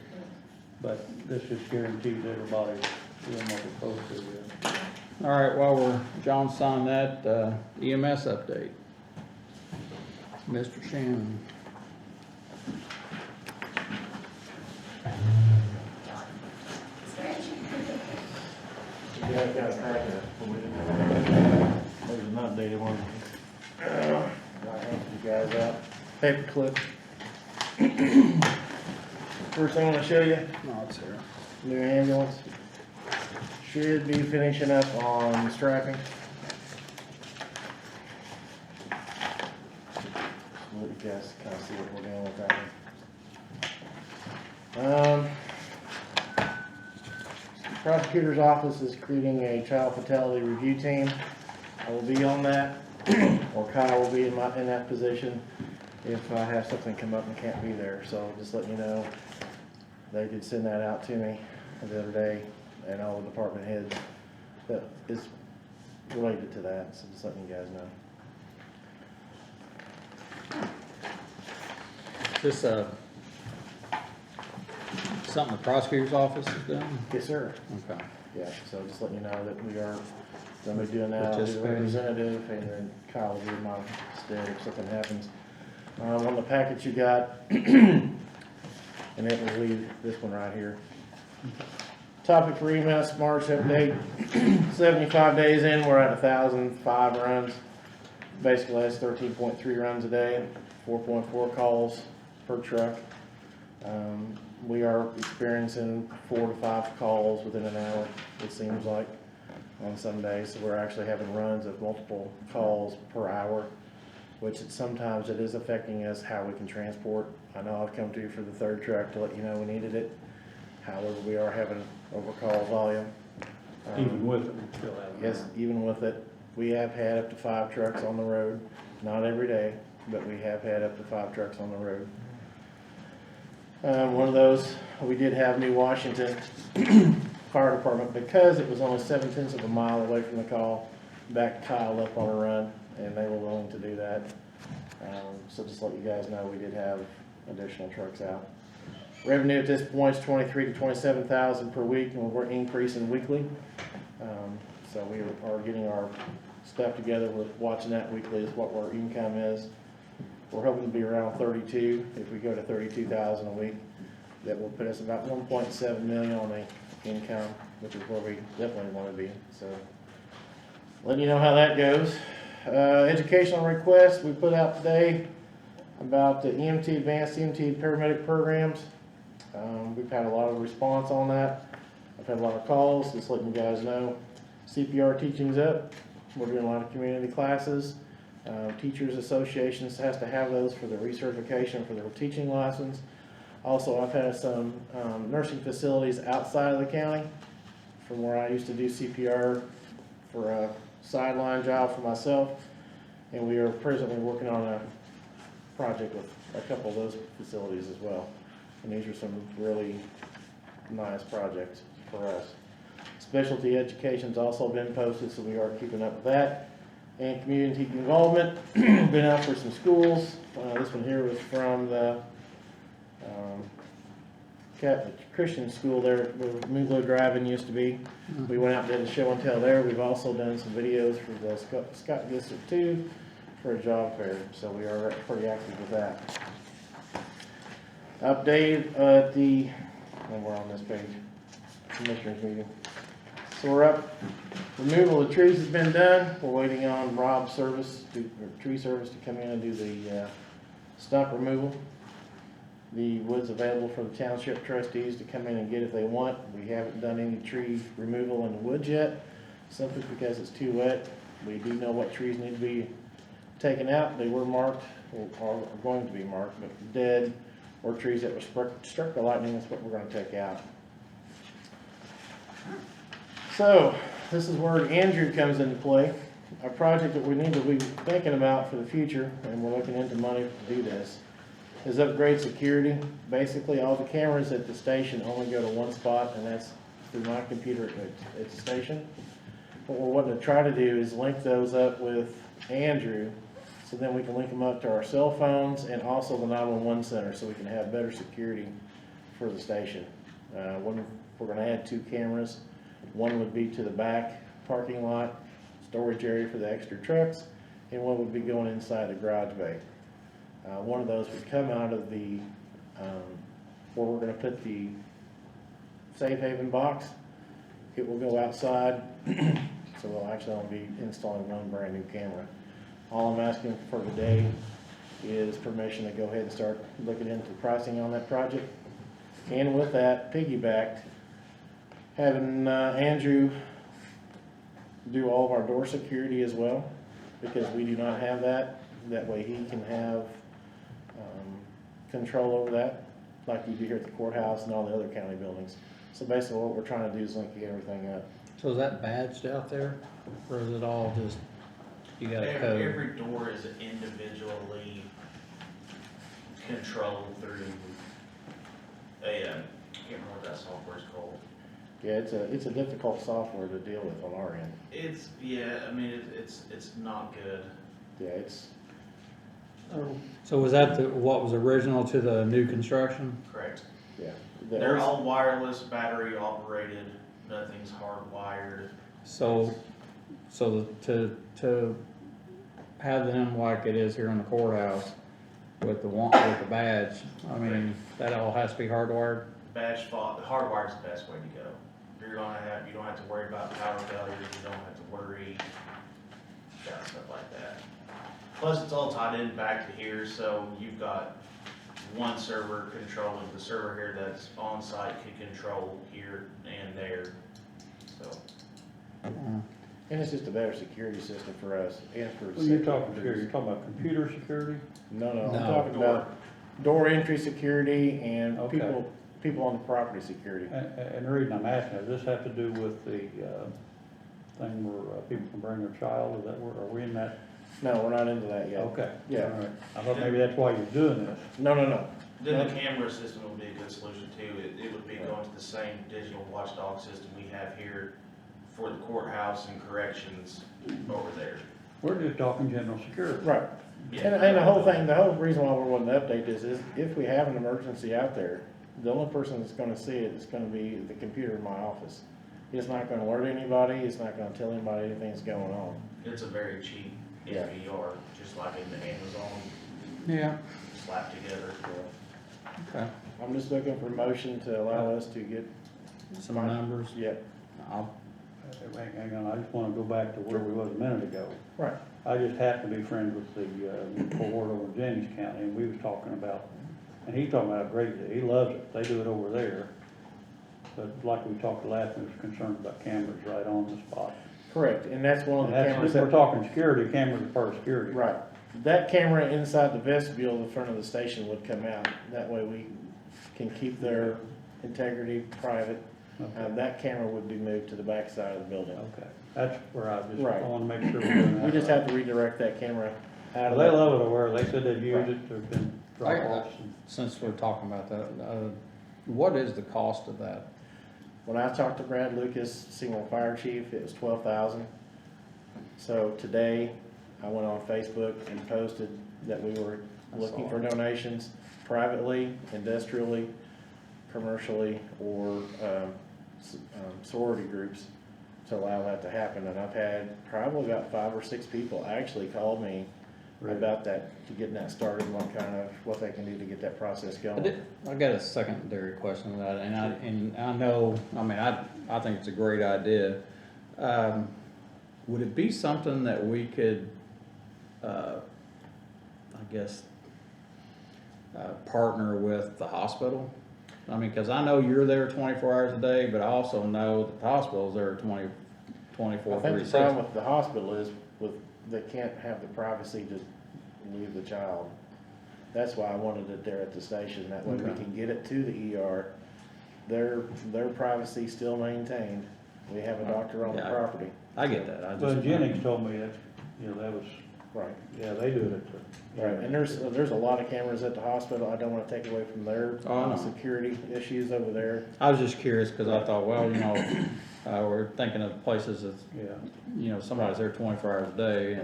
But this just guarantees everybody doing what they're supposed to do. All right, well, John signed that, EMS update. Mr. Shannon. There's an updated one. I'll help you guys out. Paperclip. First thing I want to show you, No, it's here. new ambulance. Should be finishing up on strapping. So let you guys kind of see what we're doing with that one. Prosecutor's office is creating a child fatality review team. I will be on that, or Kyle will be in that position if I have something come up and can't be there. So just let you know, they did send that out to me the other day, and all the department heads that is related to that. So just letting you guys know. This, something the prosecutor's office is doing? Yes, sir. Okay. Yeah, so just letting you know that we are gonna be doing that. I'll be the Participating. representative, and then Kyle will be in my stead if something happens. On the packet you got, and it will leave this one right here. Topic for EMS March update. 75 days in, we're at 1,005 runs. Basically, that's 13.3 runs a day, 4.4 calls per truck. We are experiencing 4 to 5 calls within an hour, it seems like, on some days. So we're actually having runs of multiple calls per hour, which sometimes it is affecting us how we can transport. I know I've come to you for the 3rd truck to let you know we needed it. However, we are having overcall volume. Even with it, we still have. Yes, even with it, we have had up to 5 trucks on the road. Not every day, but we have had up to 5 trucks on the road. One of those, we did have New Washington Fire Department, because it was only 7/10 of a mile away from the call, back Kyle up on a run, and they were willing to do that. So just let you guys know, we did have additional trucks out. Revenue at this point is 23 to 27,000 per week, and we're increasing weekly. So we are getting our stuff together. We're watching that weekly is what our income is. We're hoping to be around 32. If we go to 32,000 a week, that will put us about 1.7 million on the income, which is where we definitely want to be. So letting you know how that goes. Educational requests we put out today about the EMT, advanced EMT paramedic programs. We've had a lot of response on that. I've had a lot of calls, just letting you guys know. CPR teaching's up. We're doing a lot of community classes. Teachers associations has to have those for their recertification for their teaching license. Also, I've had some nursing facilities outside of the county from where I used to do CPR for a sideline job for myself. And we are presently working on a project with a couple of those facilities as well. And these are some really nice projects for us. Specialty education's also been posted, so we are keeping up with that. And community involvement, been out for some schools. This one here was from the Catholic Christian school there where Mooglow Drive-In used to be. We went out and did a show and tell there. We've also done some videos for the Scott District 2 for a job fair, so we are pretty active with that. Update at and we're on this page, commissioners meeting. So we're up. Removal of trees has been done. We're waiting on Rob's service, tree service, to come in and do the stump removal. The wood's available for the township trustees to come in and get if they want. We haven't done any tree removal in the woods yet, simply because it's too wet. We do know what trees need to be taken out. They were marked, or are going to be marked, but dead, or trees that were struck by lightning is what we're going to take out. So, this is where Andrew comes into play. A project that we need to be thinking about for the future, and we're looking into money to do this, is upgrade security. Basically, all the cameras at the station only go to one spot, and that's through my computer at the station. What we're wanting to try to do is link those up with Andrew, so then we can link them up to our cell phones and also the 911 center, so we can have better security for the station. We're going to add 2 cameras. One would be to the back parking lot, storage area for the extra trucks, and one would be going inside the garage bay. One of those would come out of the, where we're gonna put the safe haven box. It will go outside, so we'll actually only be installing one brand new camera. All I'm asking for today is permission to go ahead and start looking into pricing on that project. And with that, piggybacked, having Andrew do all of our door security as well, because we do not have that. That way he can have control over that, like you do here at the courthouse and all the other county buildings. So basically what we're trying to do is link everything up. So is that badged out there, or is it all just, you got a code? Every door is individually controlled through a, I can't remember what that software is called. Yeah, it's a difficult software to deal with on our end. It's, yeah, I mean, it's not good. Yeah, it's, So was that what was original to the new construction? Correct. yeah. They're all wireless, battery operated, nothing's hardwired. So to have them like it is here in the courthouse with the badge, I mean, that all has to be hardwired? Hardwired's the best way to go. You don't have to worry about power failures, you don't have to worry about stuff like that. Plus, it's all tied in back to here, so you've got one server controlling the server here that's on site can control here and there, so. And it's just a better security system for us and for. When you're talking security, you're talking about computer security? No, I'm No. talking about door entry security and Okay. people on the property security. And the reason I'm asking, does this have to do with the, thing where people can bring their child, is that where, are we in that? No, we're not into that yet. Okay. Yeah. All right. I thought maybe that's why you're doing this. No. Then the camera system would be a good solution too. It would be going to the same digital watchdog system we have here for the courthouse and corrections over there. We're just talking general security. Right. Yeah. And the whole reason why we're wanting to update this is if we have an emergency out there, the only person that's gonna see it is gonna be the computer in my office. It's not gonna alert anybody, it's not gonna tell anybody anything's going on. It's a very cheap Yeah. NVR, just like in the Amazon Yeah. slap together. Okay. I'm just looking for motion to allow us to get. Some numbers? Yeah, Hang on, I just wanna go back to where we was a minute ago. right. I just happen to be friends with the court over in Jennings County, and we was talking about, and he's talking about how great it is. He loves it, they do it over there. But like we talked last, we was concerned about cameras right on the spot. Correct, and that's one of And the that's, cameras we're that. talking security, cameras are part of security. Right. That camera inside the vestibule, the front of the station would come out. That way we can keep their integrity private. Okay. That camera would be moved to the back side of the building. Okay, that's where I just, Right. I wanna make sure we're doing that. We just right. have to redirect that camera out Well, of they that. love it over there, they said they've used it, there's been drop-offs. Since we're talking about that, what is the cost of that? When I talked to Brad Lucas, Seymour Fire Chief, it was $12,000. So today, I went on Facebook and posted that we were looking for donations privately, industrially, commercially, or sorority groups to allow that to happen. And I've had probably about 5 or 6 people actually call me about that, to getting that started, and what they can do to get that process going. I got a secondary question to that, and I know, I mean, I think it's a great idea. Would it be something that we could, I guess, partner with the hospital? I mean, cause I know you're there 24 hours a day, but I also know that the hospital's there 24, I think 36. the problem with the hospital is they can't have the privacy to leave the child. That's why I wanted it there at the station, that way we Okay. can get it to the ER. Their privacy still maintained. We have a doctor on the Yeah. property. I get that, I just. But Jennings told me that, that was, Right, yeah, they do it at the. right, and there's a lot of cameras at the hospital, I don't wanna take away from their Oh, I know. security issues over there. I was just curious, cause I thought, well, we're thinking of places that's, Yeah. somebody's there 24 hours a day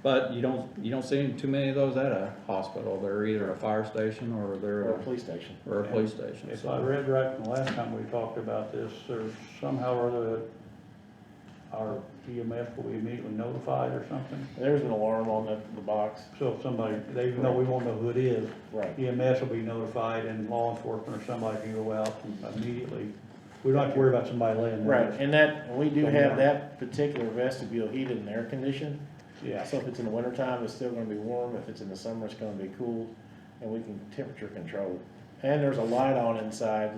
but you don't see too many of those at a hospital. They're either a fire station or they're Or a police station. or a police station. If so. I read right from the last time we talked about this, there's somehow or other that our EMS will be immediately notified or something? There's an alarm on the box. So if somebody, they even though we won't know who it is, Right. EMS will be notified and law enforcement or somebody can go out and immediately. We don't have to worry about somebody laying there. Right, and that, we do have that particular vestibule heated and air conditioned. Yeah, So if it's in the wintertime, it's still gonna be warm. If it's in the summer, it's gonna be cool, and we can temperature control it. And there's a light on inside.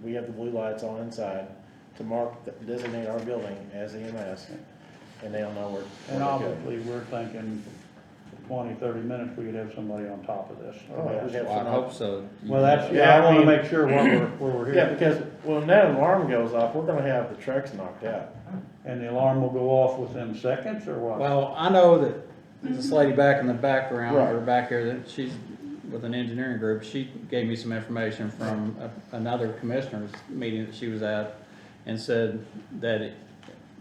We have the blue lights on inside to designate our building as EMS, and they'll know where. and where to go. obviously, we're thinking 20, 30 minutes, we could have somebody on top of this. Oh, we'd have Well, I hope so. Well, that's, Yeah, yeah, I I wanna mean- make sure where we're Yeah, here. because when that alarm goes off, we're gonna have the trucks knocked out. And the alarm will go off within seconds or what? Well, I know that this lady back in the background, Right. or back here, that she's with an engineering group, she gave me some information from another commissioner's meeting that she was at, and said that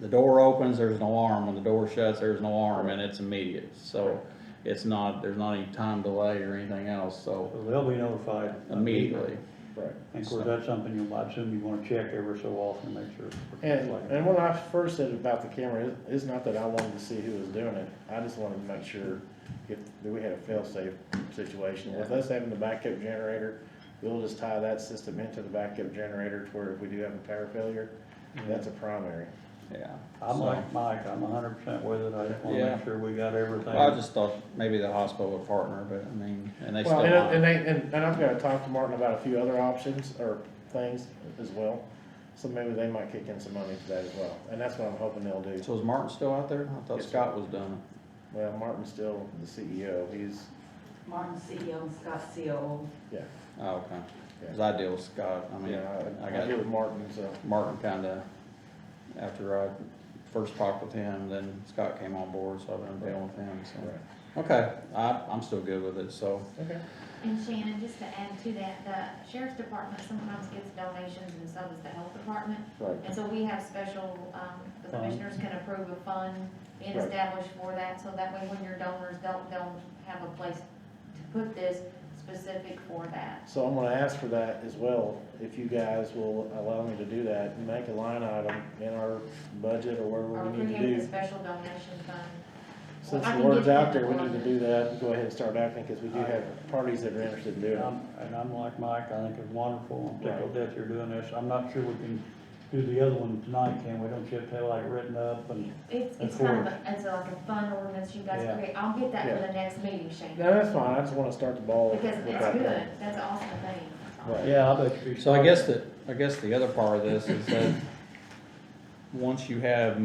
the door opens, there's an alarm, when the door shuts, there's an alarm, and it's immediate, so it's not, there's not any time delay or anything else, so So they'll be notified immediately. Right. And of course, that's something you, I assume you wanna check every so often, make sure. And when I first said about the camera, it's not that I wanted to see who was doing it. I just wanted to make sure if we had a fail-safe situation. With us having the backup generator, we'll just tie that system into the backup generator to where if we do have a power failure, that's a primary. Yeah. I'm So- like Mike, I'm 100% with it, I just wanna Yeah. make sure we got everything. Well, I just thought maybe the hospital would partner, but I mean, and they still Well, might. and I've gotta talk to Martin about a few other options or things as well. So maybe they might kick in some money to that as well. And that's what I'm hoping they'll do. So is Martin still out there? I thought Yes, sir. Scott was done. Well, Martin's still the CEO. He's, Martin CEO, Scott COO. yeah, Oh, okay. Cause I deal with Scott. I mean, yeah, I I got deal with Martin, so. Martin kinda, after I first talked with him, then Scott came on board, so I've been dealing with him, so. Right. Okay, I'm still good with it, so. Okay. And Shannon, just to add to that, the sheriff's department sometimes gets donations and so does the health department. Right. And so we have special, the commissioners can approve a fund being Right. established for that, so that way when your donors don't have a place to put this specific for that. So I'm gonna ask for that as well, if you guys will allow me to do that and make a line item in our budget or Or wherever we need to create a do. special donation fund. Since I the can word's get out that there, we need to ordered. do that and go ahead and start acting, because we do have parties that are interested in doing it. And I'm like Mike, I think it's wonderful, I'm tickled Right. that you're doing this. I'm not sure we can do the other one tonight, can we? Don't you have to have like written up and, It's Of kind of, course. it's like a fund ordinance you guys Yeah. create. I'll get that for Yeah. the next meeting, Shane. No, that's fine, I just wanna start the ball with Because it's that. good. That's an awesome thing. Right. yeah, I bet you. So I guess the other part of this is that once you have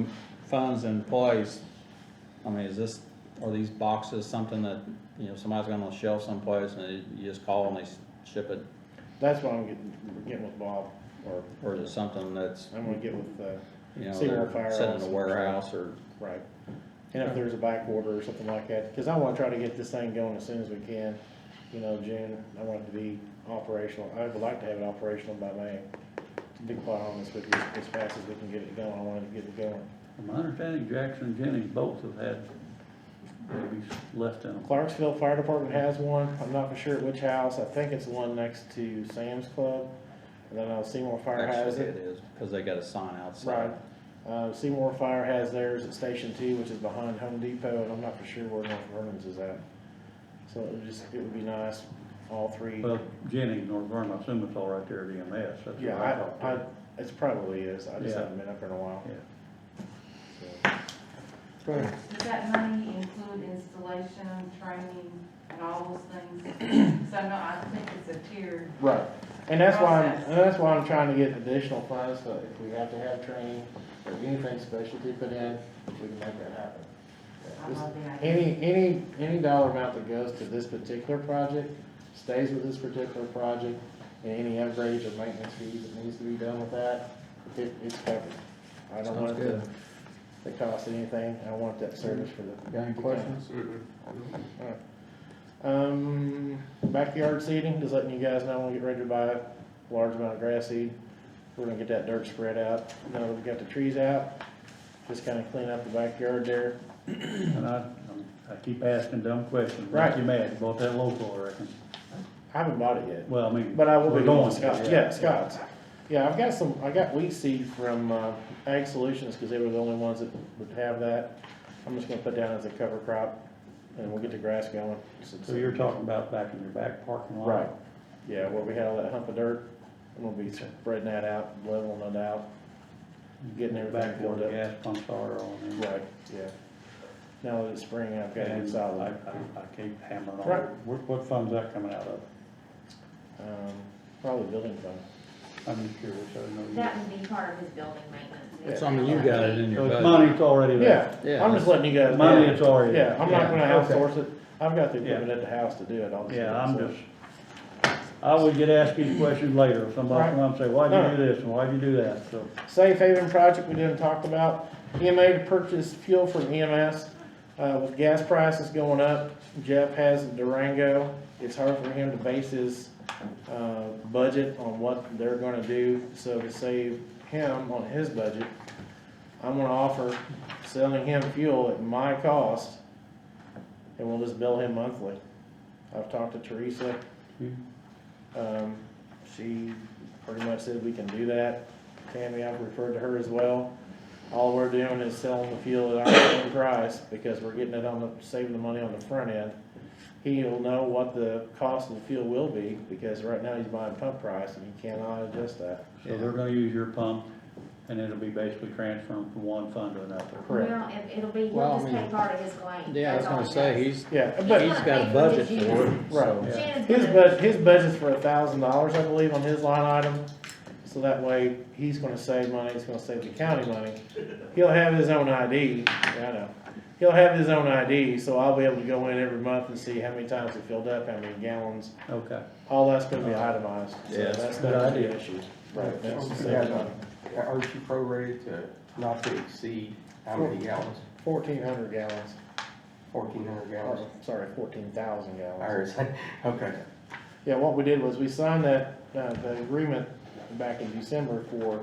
funds in place, I mean, are these boxes something that, somebody's got on a shelf someplace and you just call and they ship it? That's what I'm getting with Bob, Or is it something that's, I'm gonna get with, Seymour they're Fire sitting in a Office. warehouse or? right. And if there's a back order or something like that, because I wanna try to get this thing going as soon as we can. June, I want it to be operational. I would like to have it operational by May. To be quite honest with you, as fast as we can get it going, I wanted to get it going. From my understanding, Jackson and Jennings both have had babies left in them. Clarksville Fire Department has one. I'm not for sure at which house. I think it's the one next to Sam's Club. And then Seymour Fire has Actually, it. it is, because they got a sign outside. Right. Seymour Fire has theirs at Station 2, which is behind Home Depot, and I'm not for sure where North Vernon's is at. So it would be nice, all three. Well, Jennings, North Vernon, I assume it's all right there at EMS, that's what I Yeah, thought. it probably is. I just Yeah. haven't been up there in a while. Yeah. So. Does that money include installation, training, and all those things? So no, I think it's a tiered. Right, and that's Process. that's why I'm trying to get additional funds, so if we have to have training or anything specialty put in, we can make that happen. I love the idea. Any dollar amount that goes to this particular project stays with this particular project, and any upgrades or maintenance fees that needs to be done with that, it's covered. I don't want it to cost anything, I want that service for the. Got any questions? Backyard seeding, just letting you guys know when we get ready to buy a large amount of grass seed. We're gonna get that dirt spread out, now that we got the trees out, just kinda clean up the backyard there. And I keep asking dumb questions, Right. make you mad, bought that local, I reckon. I haven't bought it yet, Well, I mean. but I will be we're going to to, Scott's, yeah, Scott's. Yeah, I got wheat seed from, Ag Solutions, cause they were the only ones that would have that. I'm just gonna put down as a cover crop, and we'll get the grass going. So you're talking about back in your back parking lot? Right, yeah, where we had all that hump of dirt, and we'll be spreading that out, leveling it out, getting everything Back where filled the up. gas pumps are on there. Right, yeah. Now that it's spring, I've got it And solid. I keep hammering on Right. it. What fund's that coming out of? Probably building fund. I'm just curious, I don't know. That would be part of his building maintenance. So I mean, you got it in So your it's budget. money, it's already Yeah, there? Yeah. I'm just letting you guys know. Money, it's already there. Yeah, I'm not gonna Yeah, okay. outsource it. I've got the equipment Yeah. at the house to do it. I'll Yeah, I'm outsource. just, I would get asked these questions later, if somebody Right. come up and say, why'd No. you do this, and why'd you do that, so. Safe Haven project we didn't talk about. EMA to purchase fuel from EMS. With gas prices going up, Jeff has a Durango. It's hard for him to base his, budget on what they're gonna do. So to save him on his budget, I'm gonna offer selling him fuel at my cost, and we'll just bill him monthly. I've talked to Teresa. She pretty much said we can do that. Tammy, I've referred to her as well. All we're doing is selling the fuel at our same price, because we're getting it on the, saving the money on the front end. He'll know what the cost of the fuel will be, because right now he's buying pump price, and he cannot adjust that. So they're gonna use your pump, and it'll be basically transferring from one fund to another. Correct. Well, it'll be, Well, I he'll just mean, take part of his claim. Yeah, I was That's all gonna he say, does. he's Yeah, but got a budget for it, Right. so. Yeah. Shannon's his gonna, budget's for $1,000, I believe, on his line item. So that way, he's gonna save money, he's gonna save the county money. He'll have his own ID, I know. He'll have his own ID, so I'll be able to go in every month and see how many times he filled up, how many gallons. Okay. All that's gonna be itemized, so Yeah, that's good not the idea. issue. Right, that's the Yeah, same money. Aren't you prorated to not to exceed how many gallons? 1,400 gallons, 1,400 or, gallons? sorry, 14,000 gallons. Or is that- Okay. Yeah, what we did was we signed that, the agreement back in December for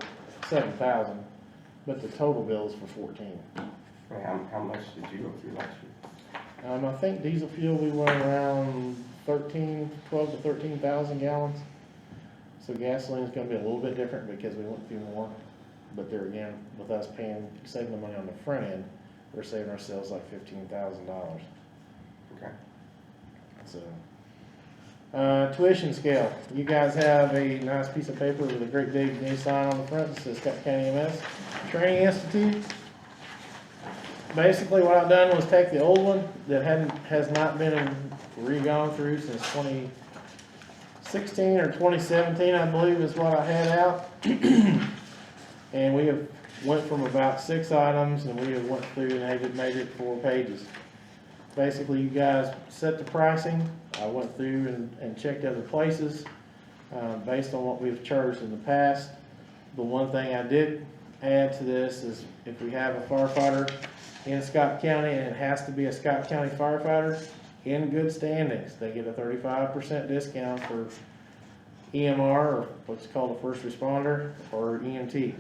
7,000, but the total bill is for 14. How much did you go through last year? I think diesel fuel, we went around 12 to 13,000 gallons. So gasoline's gonna be a little bit different because we went through more. But there again, with us saving the money on the front end, we're saving ourselves like $15,000. Okay. So, tuition scale. You guys have a nice piece of paper with a great big new sign on the front that says Scott County EMS Training Institute. Basically, what I've done was take the old one that has not been re-gone through since 2016 or 2017, I believe is what I had out. And we have went from about 6 items, and we have went through and made it 4 pages. Basically, you guys set the pricing. I went through and checked other places, based on what we've charged in the past. The one thing I did add to this is if we have a firefighter in Scott County, and it has to be a Scott County firefighter in good standings, they get a 35% discount for EMR, or what's called a first responder, or EMT.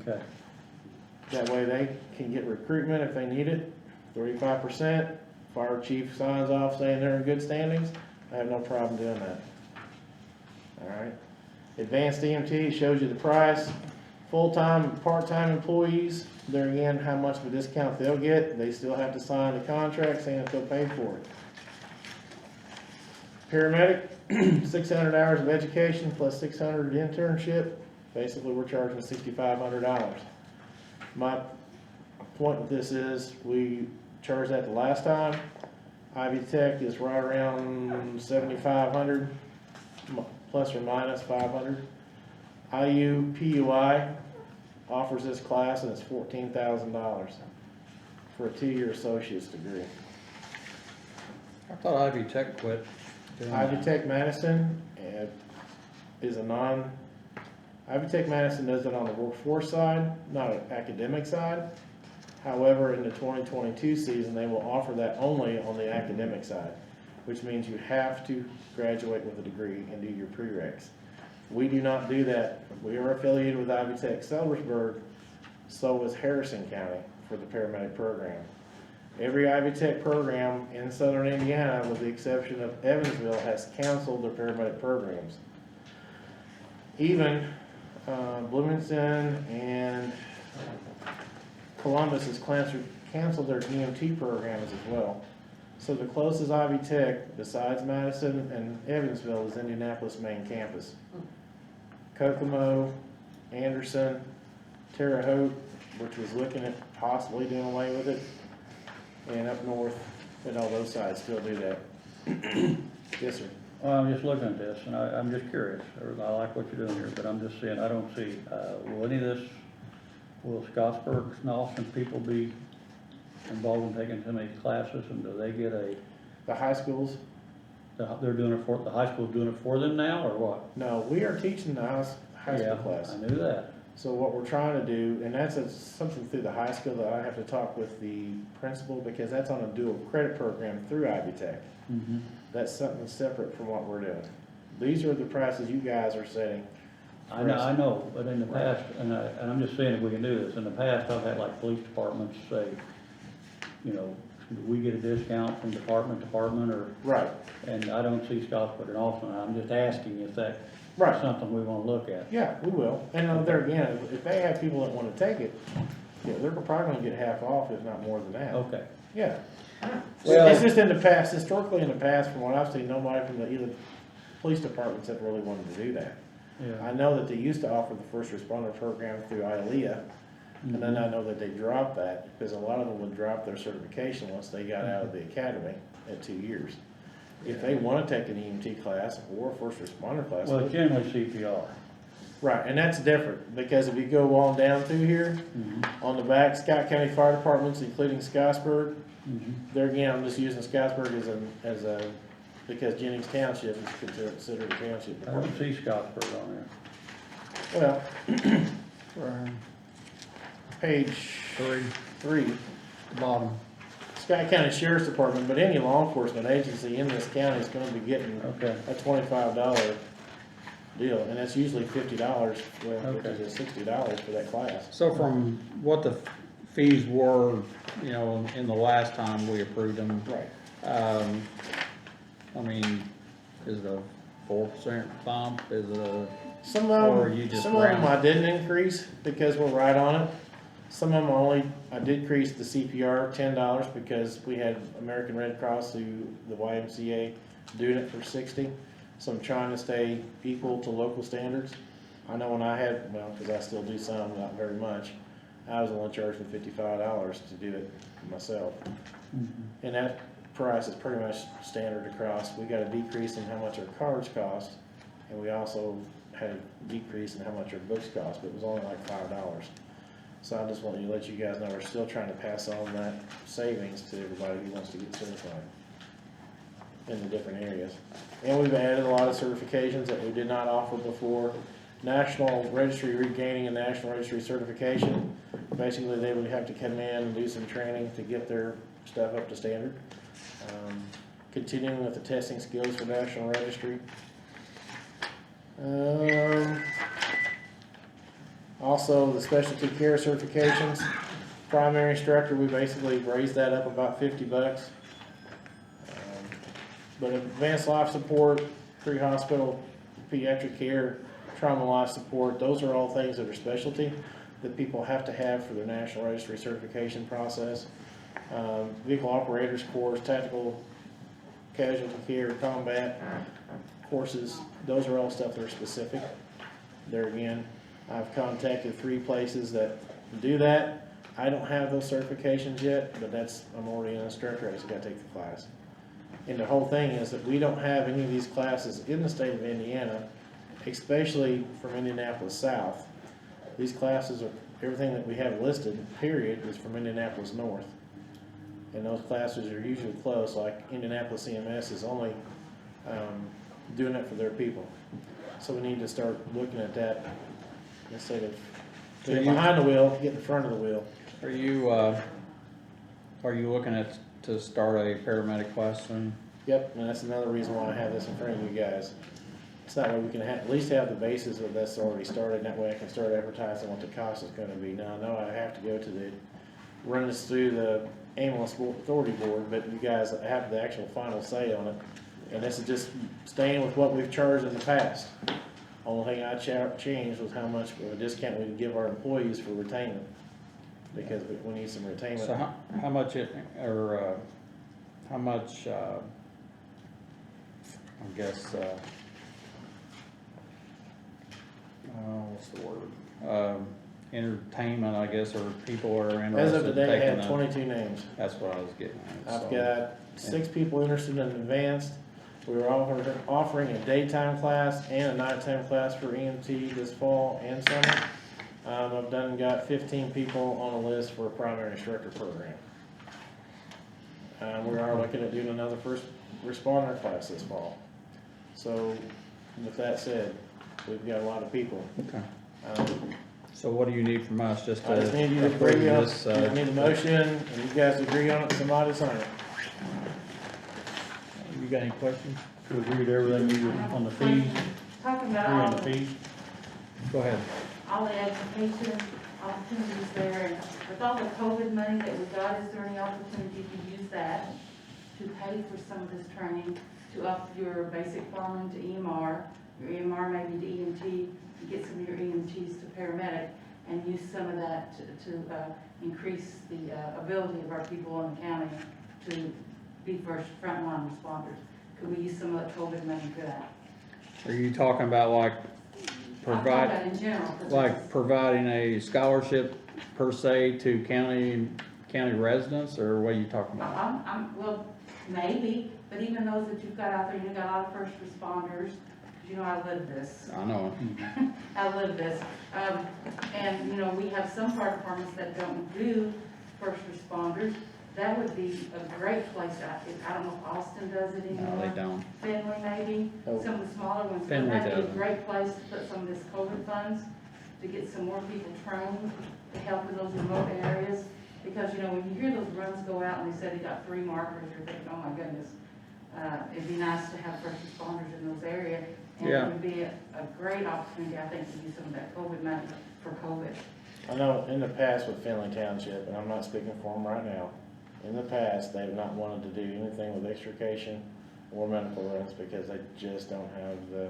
Okay. That way they can get recruitment if they need it, 35%. Fire chief signs off saying they're in good standings, I have no problem doing that. Alright. Advanced EMT shows you the price. Full-time and part-time employees, there again, how much of a discount they'll get. They still have to sign the contract saying that they'll pay for it. Paramedic, 600 hours of education plus 600 internship. Basically, we're charging $6,500. My point with this is, we charged that the last time. Ivy Tech is right around 7,500, plus or minus 500. IU PUI offers this class, and it's $14,000 for a 2-year associate's degree. I thought Ivy Tech quit doing Ivy that. Tech Madison is Ivy Tech Madison does it on the workforce side, not an academic side. However, in the 2022 season, they will offer that only on the academic side, which means you have to graduate with a degree and do your prereqs. We do not do that. We are affiliated with Ivy Tech Sellersburg, so is Harrison County for the paramedic program. Every Ivy Tech program in southern Indiana, with the exception of Evansville, has canceled their paramedic programs. Even Bloomington and Columbus has canceled their EMT programs as well. So the closest Ivy Tech, besides Madison and Evansville, is Indianapolis main campus. Kokomo, Anderson, Terre Haute, which was looking at possibly doing away with it, and up north, and all those sides still do that. Yes, sir. Well, I'm just looking at this, and I'm just curious. I like what you're doing here, but I'm just saying, I don't see, will any of this, will Scottsburg and Austin people be involved in taking some of these classes, and do they get The high schools? they're doing it for, the high school's doing it for them now, or what? No, we are teaching the high school Yeah, class. I knew that. So what we're trying to do, and that's something through the high school that I have to talk with the principal, because that's on a dual credit program through Ivy Tech. Mhm. That's something separate from what we're doing. These are the prices you guys are setting. I know, but in the past, and I'm just saying if we can do this, in the past, I've had like police departments say, you know, do we get a discount from department to department, or? Right. And I don't see Scottsburg and Austin, I'm just asking if that's Right. something we wanna look at. Yeah, we will. And there again, if they have people that wanna take it, yeah, they're probably gonna get half off, if not more than that. Okay. Yeah. Well- It's just in the past, historically in the past, from what I've seen, nobody from either police departments have really wanted to do that. Yeah. I know that they used to offer the first responder program through ILEA, and then I know that they dropped that, because a lot of them would drop their certification once they got out of the academy at 2 years. If they wanna take an EMT class or a first responder class. Well, it's generally CPR. Right, and that's different, because if you go on down through here, on the back, Scott County Fire Departments, including Scottsburg, there again, I'm just using Scottsburg as a, because Jennings Township is considered a township I don't department. see Scottsburg on Well, there. page Three, three, bottom, Scott County Sheriff's Department, but any law enforcement agency in this county is gonna be getting okay. a $25 deal, and that's usually $50, well, which Okay. is $60 for that class. So from what the fees were, you know, in the last time we approved them, Right. I mean, is it a 4% bump, is it a? Some Or of you them, just some of them round? I didn't increase because we're right on it. Some of them I decreased the CPR $10 because we had American Red Cross through the YMCA doing it for 60. So I'm trying to stay equal to local standards. I know when I had, well, because I still do some, not very much, I was only charging $55 to do it myself. And that price is pretty much standard across. We got a decrease in how much our cards cost, and we also had a decrease in how much our books cost, but it was only like $5. So I just want to let you guys know we're still trying to pass on that savings to everybody who wants to get certified in the different areas. And we've added a lot of certifications that we did not offer before. National Registry regaining a National Registry certification. Basically, they would have to come in and do some training to get their stuff up to standard. Continuing with the testing skills for National Registry. Also, the specialty care certifications. Primary instructor, we basically raised that up about $50. But advanced life support, pre-hospital, pediatric care, trauma life support, those are all things that are specialty that people have to have for their National Registry certification process. Vehicle operators course, tactical casualty care, combat courses, those are all stuff that are specific. There again, I've contacted 3 places that do that. I don't have those certifications yet, but I'm already an instructor, I just gotta take the class. And the whole thing is that we don't have any of these classes in the state of Indiana, especially from Indianapolis South. These classes are, everything that we have listed, period, is from Indianapolis North. And those classes are usually close, like Indianapolis CMS is only doing it for their people. So we need to start looking at that instead of getting behind the wheel, get in front of the wheel. Are you looking to start a paramedic class soon? Yep, and that's another reason why I have this in front of you guys. It's that way we can at least have the basis of this already started, and that way I can start advertising what the cost is gonna be. Now, I know I have to go to run this through the Ambulance Authority Board, but you guys have the actual final say on it. And this is just staying with what we've charged in the past. Only thing I changed was how much of a discount we would give our employees for retainment, because we need some retainment. So how much how much, I guess, what's the word? Entertainment, I guess, or people are As interested of in today, I taking have a. 22 names. That's what I was getting at. I've so. got 6 people interested in advanced. We were offering a daytime class and a nighttime class for EMT this fall and summer. I've got 15 people on a list for a primary instructor program. We are looking at doing another first responder class this fall. So with that said, we've got a lot of people. Okay. So what do you need from us, just to I just need you to approve agree on, this? I need a motion, and you guys agree on it, somebody sign it. You got any questions? To agree to everything you did on the fees, Talking agree about on all the the, fees. Go ahead. all the education opportunities there, and with all the COVID money that we got, is there any opportunity to use that to pay for some of this training, to up your basic foreman to EMR, your EMR maybe to EMT, to get some of your EMTs to paramedic, and use some of that to increase the ability of our people in the county to be first frontline responders? Could we use some of that COVID money for that? Are you talking about like I'm talking about in general. 'Cause it's- providing a scholarship per se to county residents, or what are you talking about? Well, maybe, but even those that you've got out there, you've got a lot of first responders, 'cause you know I live this. I know. I live this. And, you know, we have some fire departments that don't do first responders. That would be a great place. I don't know if Austin does it anymore. No, they don't. Finley maybe, Oh. some of the smaller ones. Finley That'd be a doesn't. great place to put some of this COVID funds, to get some more people trained to help in those remote areas. Because, you know, when you hear those runs go out and they said they got 3 markers, you're thinking, oh my goodness. It'd be nice to have first responders in those areas. And Yeah. it would be a great opportunity, I think, to use some of that COVID money for COVID. I know in the past with Finley Township, and I'm not speaking for them right now, in the past, they've not wanted to do anything with extrication or medical runs because they just don't have the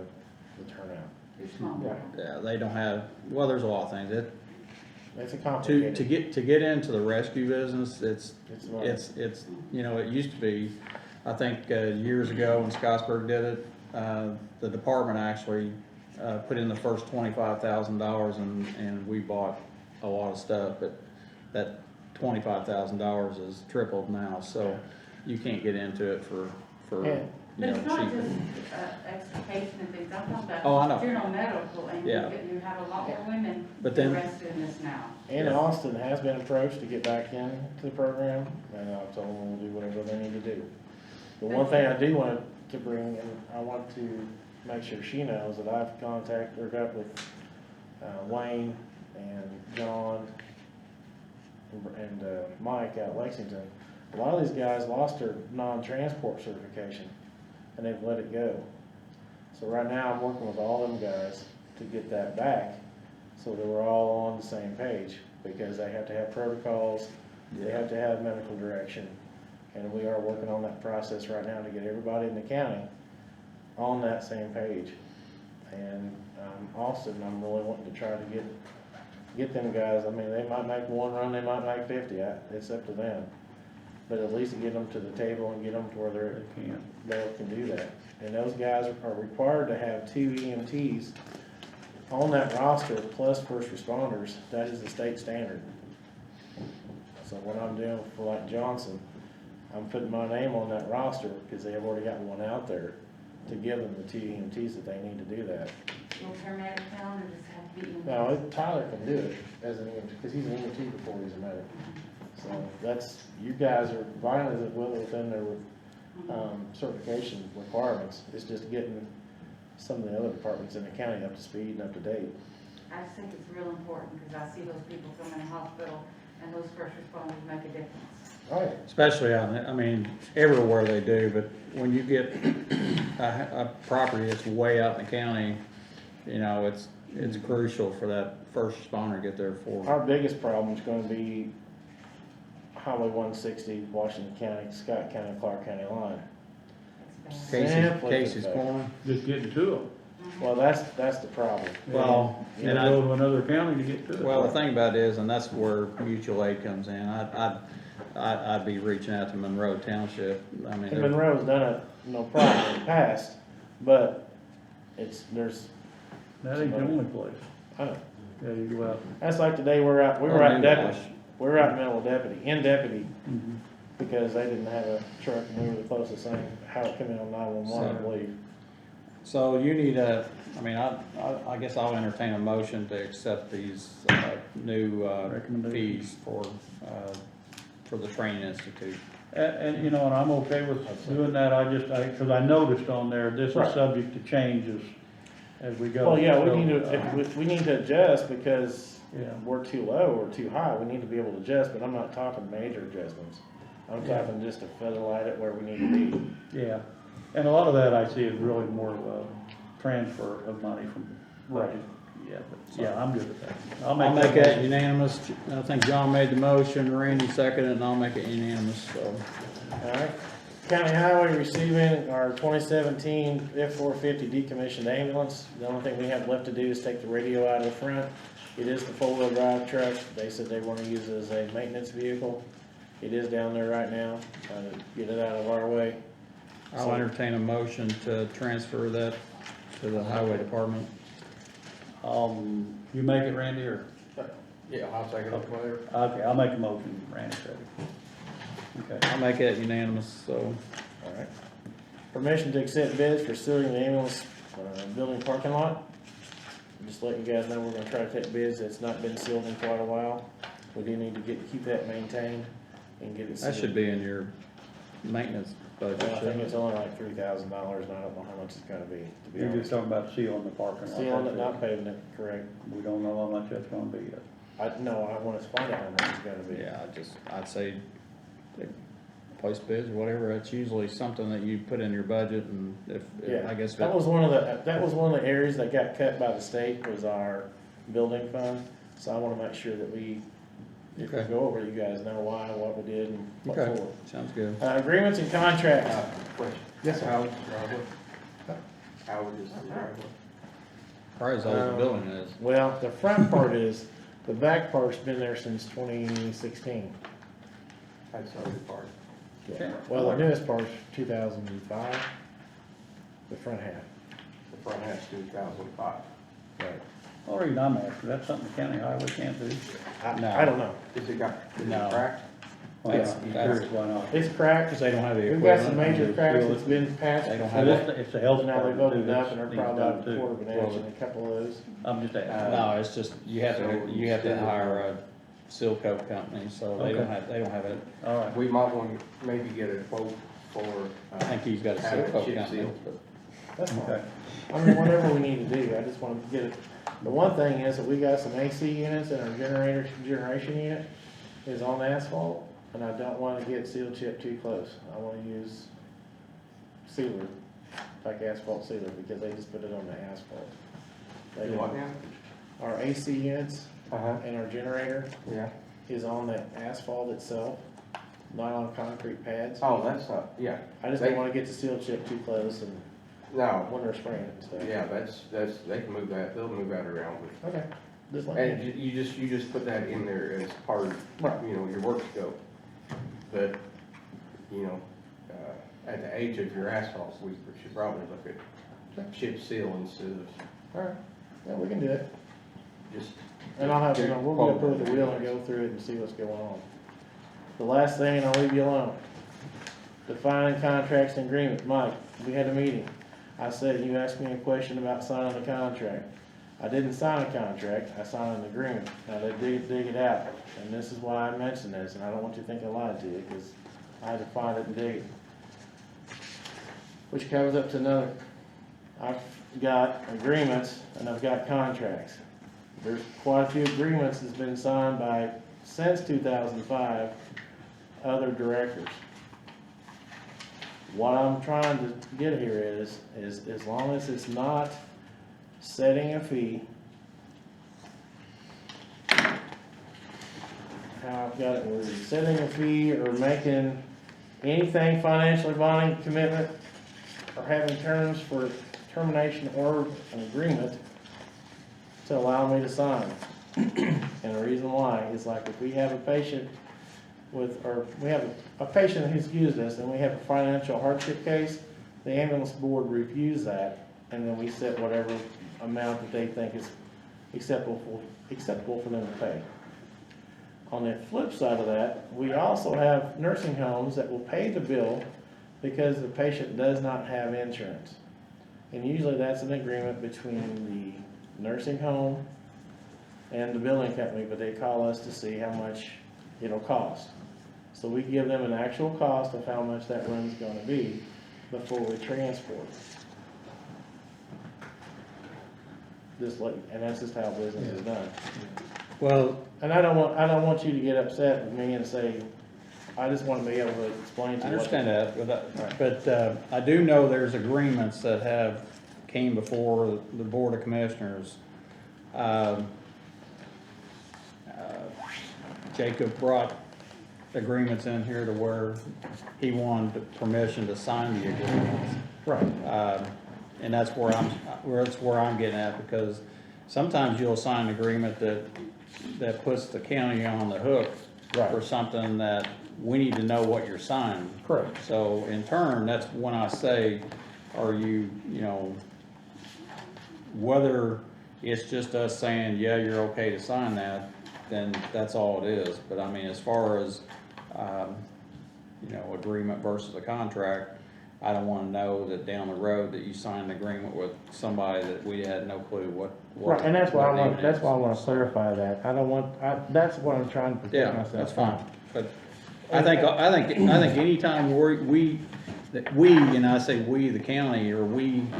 turnout. You're small. Yeah, they don't have, well, there's a lot of things. It's a To complicated. get into the rescue business, It's money. it's, you know, it used to be, I think, years ago when Scottsburg did it, the department actually, put in the first $25,000 and we bought a lot of stuff, but that $25,000 is tripled now, so you can't get into it for, Yeah. you But know, it's not cheap. just extrication and things, I'm talking Oh, I know. about general medical, and Yeah. you have a lot more women But then- interested in this now. And Austin has been approached to get back into the program, and I've told them we'll do whatever they need to do. The one thing I do want to bring, and I want to make sure she knows, that I've contacted or got with Wayne and John and Mike out of Lexington. A lot of these guys lost their non-transport certification, and they've let it go. So right now, I'm working with all them guys to get that back, so that we're all on the same page, because they have to have protocols, they have to have medical direction, and we are working on that process right now to get everybody in the county on that same page. And Austin, I'm really wanting to try to get them guys, I mean, they might make one run, they might make 50, it's up to them. But at least get them to the table and get them to where they can do that. And those guys are required to have 2 EMTs on that roster plus first responders. That is the state standard. So what I'm doing for like Johnson, I'm putting my name on that roster because they have already got one out there to give them the 2 EMTs that they need to do that. Will paramedic count, or just have to be in? Now, Tyler can do it as an EMT, because he's an EMT before he's a medic. So that's, you guys are violently within their certification requirements. It's just getting some of the other departments in the county up to speed and up to date. I just think it's real important, because I see those people come in the hospital, and those first responders make a difference. Oh, yeah. Especially I mean, everywhere they do, but when you get a property that's way out in the county, you know, it's crucial for that first responder to get there for. Our biggest problem is gonna be Highway 160, Washington County, Scott County, Clark County line. It's bad. Simply Casey's pathetic. Corner. Just getting to them. Well, that's the problem. Well, You and gotta go to another county to get to it. Well, the thing about it is, and that's where mutual aid comes in, I'd be reaching out to Monroe Township, I mean, And Monroe's done it, no problem in the past, but there's, That ain't the only place. I don't, Yeah, you go out. that's like today, we were out Oh, in maybe deputy, we were out in middle of deputy, Mhm. because they didn't have a truck, and we were the closest thing, how it came in on 911, I So- believe. so you need I guess I'll entertain a motion to accept these, new, Recommendations. fees for the training institute. And, you know, and I'm okay with doing that, cause I noticed on there, this is Right. subject to changes as we go. Well, yeah, So, we need to, if we need to adjust, because Yeah. we're too low or too high, we need to be able to adjust, but I'm not talking major adjustments. I'm Yeah. talking just to feather light it where we need to be. Yeah, and a lot of that I see is really more of a transfer of money from budget. Yeah, but, yeah, I'm good with that. I'll make that motion. unanimous, I think John made the motion, Randy seconded, and I'll make it unanimous, so. Alright, County Highway receiving our 2017 F-450 decommissioned ambulance. The only thing we have left to do is take the radio out of the front. It is the four-wheel drive truck. They said they want to use it as a maintenance vehicle. It is down there right now, trying to get it out of our way. I'll entertain a motion to transfer that to the highway department. You make it, Randy, or? Yeah, I'll take it up, whatever. Okay, I'll make a motion, Randy said it. Okay. I'll make it unanimous, so. Alright. Permission to accept bids for sealing the ambulance building parking lot. Just letting you guys know, we're gonna try to take bids. It's not been sealed in quite a while. We do need to keep that maintained and get it sealed. That should be in your maintenance budget, Well, I think shouldn't it's it? only like $3,000, and I don't know how much it's gonna be, to be You're honest. just talking about sealing the parking lot. Sealing it, not paving it, correct. We don't know how much that's gonna be yet. No, I want to find out how much it's gonna be. Yeah, I'd say, place bids or whatever, it's usually something that you put in your budget, and Yeah, I guess. that was one of the areas that got cut by the state, was our building fund. So I wanna make sure that if we Okay. go over, it, you guys know why, what we did, and what Okay, for. sounds good. Agreements and contracts. Question. Yes, sir. How old is the driveway? How old is the driveway? Probably as old as the building is. Well, the front part is, the back part's been there since 2016. That's the other part. Okay. Well, the newest part's 2005, the front half. The front half's 2005. Right. Only reason I'm asking, that's something the county highway can't do. No. I don't know. Is it No. cracked? Why Yes, not? Curious, why not? It's cracked. Because they don't have the We've got some equipment. major cracks that's been passed. They don't So have before. it's the health Now they've department opened too, up and they're that's probably about a needs done quarter of an inch in a couple of those. I'm just asking. No, it's just, you have to hire a seal coat company, so they don't Okay. have it. All right. We might want to maybe get a quote for. I think he's got a seal having coat chip company. seal. but- That's fine. Okay. I mean, whatever we need to do, I just want to get it. The one thing is that we got some AC units and our generation unit is on asphalt, and I don't want to get seal chip too close. I want to use sealer, like asphalt sealer, because they just put it on the asphalt. They What don't- now? Our AC units Uh-huh, and our generator yeah. is on the asphalt itself, not on concrete pads. Oh, that's not, yeah. I just don't want to get the seal chip too close and No, when they're spraying and stuff. yeah, that's, they can move that, they'll move that around. Okay. Just let me know. And you just put that in there as part of, Right. your work scope. But, at the age of your asphalt, we should probably look at chip seal instead of Alright, yeah, we can do it. just. And I'll have, we'll go up with the wheel and go through it and see what's going on. The last thing, and I'll leave you alone. Defining contracts and agreements. Mike, we had a meeting. I said, you asked me a question about signing the contract. I didn't sign a contract, I signed an agreement. Now they dig it out, and this is why I mentioned this, and I don't want you to think I lied to you, because I had to find it and dig it. Which covers up to another, I've got agreements and I've got contracts. There's quite a few agreements that's been signed by, since 2005, other directors. What I'm trying to get here is as long as it's not setting a fee, how I've got it worded, setting a fee or making anything financially binding commitment or having termination or an agreement to allow me to sign. And the reason why is like if we have a patient or we have a patient who's used us and we have a financial hardship case, the ambulance board reviews that, and then we set whatever amount that they think is acceptable for them to pay. On the flip side of that, we also have nursing homes that will pay the bill because the patient does not have insurance. And usually that's an agreement between the nursing home and the billing company, but they call us to see how much it'll cost. So we give them an actual cost of how much that run's gonna be before we transport. And that's just how business is done. Well, And I don't want you to get upset with me and say, I just want to be able to explain to I you. understand that, but I do know there's agreements that came before the Board of Commissioners. Jacob brought agreements in here to where he wanted permission to sign the agreements. Right. And that's where I'm getting at, because sometimes you'll sign an agreement that puts the county on the hook Right. for something that we need to know what you're signing. Correct. So in turn, that's when I say, are you whether it's just us saying, yeah, you're okay to sign that, then that's all it is. But I mean, as far as, agreement versus a contract, I don't wanna know that down the road that you signed an agreement with somebody that we had no clue what. Right, and that's why I what want, it that's is. why I want to clarify that. that's what I'm trying to protect Yeah, myself. that's from. fine, but I think anytime and I say we, the county, or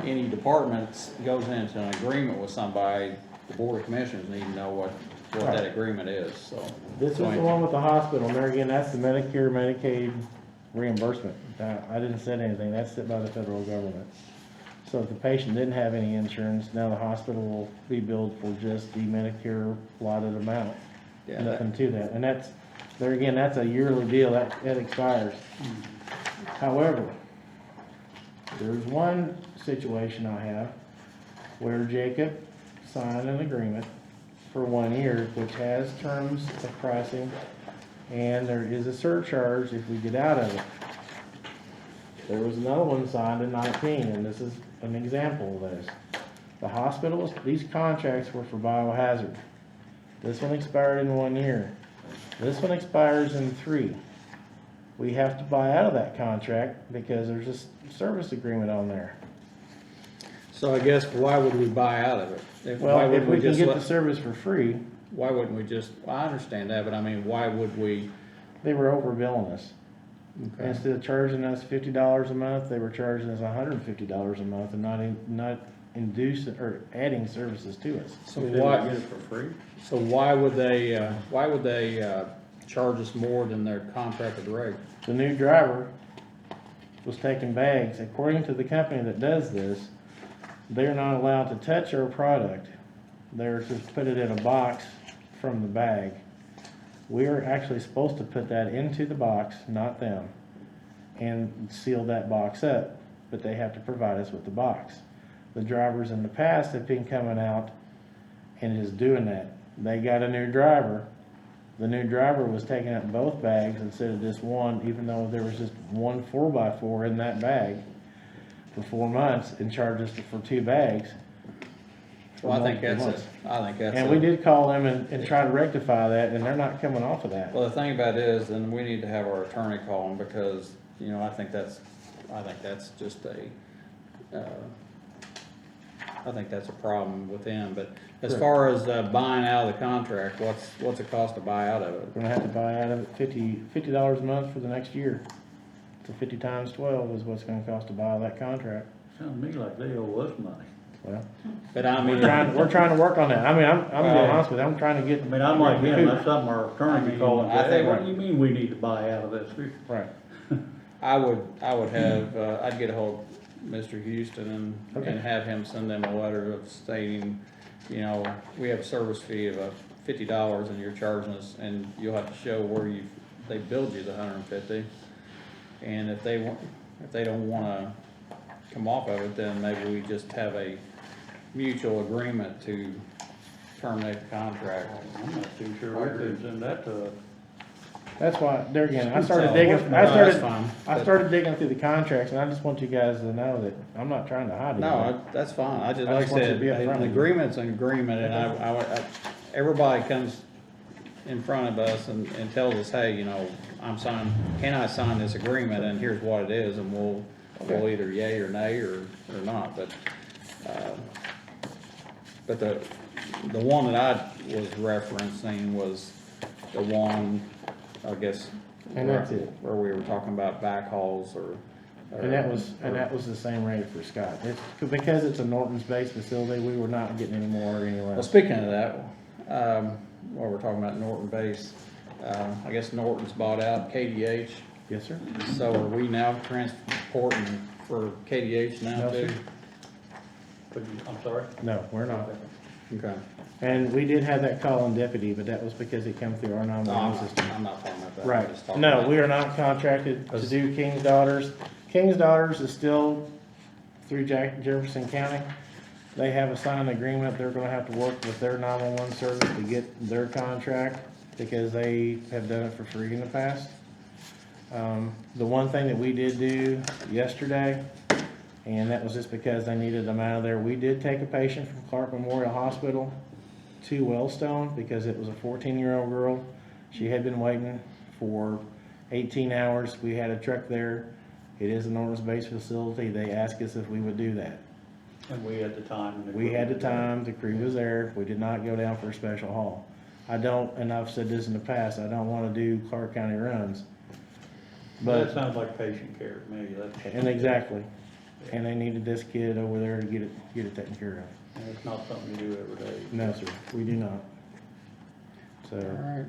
any departments goes into an agreement with somebody, the Board of Commissioners need to know what Right. that agreement is, so. This is the one with the hospital, and there again, that's the Medicare, Medicaid reimbursement. I didn't set anything, that's set by the federal government. So if the patient didn't have any insurance, now the hospital will be billed for just the Medicare allotted amount. Yeah, Nothing to that, and there again, that's a yearly deal, that expires. However, there's one situation I have where Jacob signed an agreement for 1 year, which has terms of pricing, and there is a surcharge if we get out of it. There was another one signed in 19, and this is an example of this. The hospitals, these contracts were for biohazard. This one expired in 1 year. This one expires in 3. We have to buy out of that contract because there's a service agreement on there. So I guess why would we buy out of it? Why Well, if wouldn't we can just get let- the service for free, Why wouldn't we just, well, I understand that, but I mean, why would we? they were overbilling us. Okay. Instead of charging us $50 a month, they were charging us $150 a month and not inducing or adding services to us. So We why, didn't get it for free. so why would they charge us more than their contracted rate? The new driver was taking bags. According to the company that does this, they're not allowed to touch our product. They're to put it in a box from the bag. We are actually supposed to put that into the box, not them, and seal that box up, but they have to provide us with the box. The drivers in the past have been coming out and just doing that. They got a new driver. The new driver was taking up both bags instead of just one, even though there was just one 4x4 in that bag for 4 months, and charged us for 2 bags. Well, I think that's months. it. I think that's And it. we did call them and try to rectify that, and they're not coming off of that. Well, the thing about it is, then we need to have our attorney call them, because, I think that's just I think that's a problem with them, but as Correct. far as buying out of the contract, what's it cost to buy out of it? We're gonna have to buy out of it $50 a month for the next year. So 50 times 12 is what's gonna cost to buy out of that contract. Sounds to me like they owe us money. Well, But I mean, we're trying to work on that. I mean, I'm being honest with you, I'm trying to get. I mean, I'm like him, that's something our attorney can call and I say, think- hey, what do you mean we need to buy out of this? Right. I would have, I'd get a hold of Mr. Houston Okay. and have him send them a letter of stating, we have a service fee of $50 and you're charging us, and you'll have to show where they billed you the $150. And if they don't wanna come off of it, then maybe we just have a mutual agreement to terminate the contract. I'm not too sure we could send that to, That's why, there again, I started So, digging, no, I that's started, fine. I started digging through the contracts, and I just want you guys to know that I'm not trying to hide No, anything. that's fine, I just, I like I just want you to said, be upfront an with me. agreement's an agreement, and everybody comes in front of us and tells us, hey, can I sign this agreement, and here's what it is, and we'll either yay or nay or not, but the one that I was referencing was the one, I guess, And that's it. where we were talking about backhauls or. And that was the same rate for Scott. It's, because it's a Norton's-based facility, we were not getting any more or any Well, less. speaking of that, while we're talking about Norton base, I guess Norton's bought out KDH, Yes, sir? so are we now transporting for KDH now No, too? sir. I'm sorry? No, we're not. Okay. And we did have that call on deputy, but that was because it came through our No, 911 system. I'm not talking about that. I'm Right. just talking No, about- we are not contracted to do King's Daughters. King's Daughters is still through Jefferson County. They have a signed agreement. They're gonna have to work with their 911 service to get their contract because they have done it for free in the past. The one thing that we did do yesterday, and that was just because they needed them out of there, we did take a patient from Clark Memorial Hospital to Wellstone because it was a 14-year-old girl. She had been waiting for 18 hours. We had a truck there. It is a Norton's-based facility. They asked us if we would do that. And we had the time. and We had the equipment. time, the crew was there. We did not go down for a special haul. I don't, and I've said this in the past, I don't wanna do Clark County runs. That But, sounds like patient care to me, that's. and exactly, and they needed this kid over there to get it taken care of. And it's not something you do every day. No, sir, we do not. So,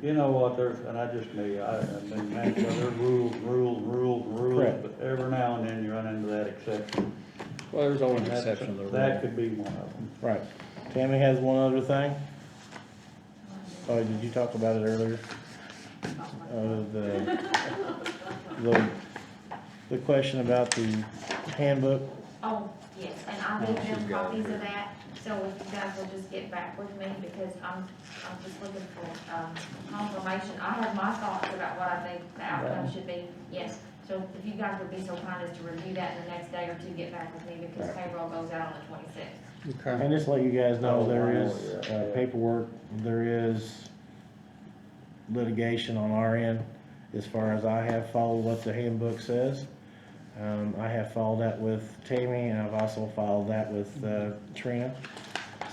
You know what, there's, and I just, I've been mad, well, there's rules, Correct. but every now and then you run into that exception. Well, there's always an That's- exception to the rule. That could be one of them. right. Tammy has one other thing. Oh, did you talk about it earlier? The question about the handbook. Oh, yes, and I gave them copies of that, so if you guys will just get back with me, because I'm just looking for, confirmation. I have my thoughts about what I think the outcome should be, yes. So if you guys would be so kind as to review that in the next day or two, get back with me, because Right. payroll goes out on the 26th. Okay. And just let you guys know, Oh, there I know, is yeah. paperwork, there is litigation on our end as far as I have followed what the handbook says. I have followed that with Tammy, and I've also followed that with Trina.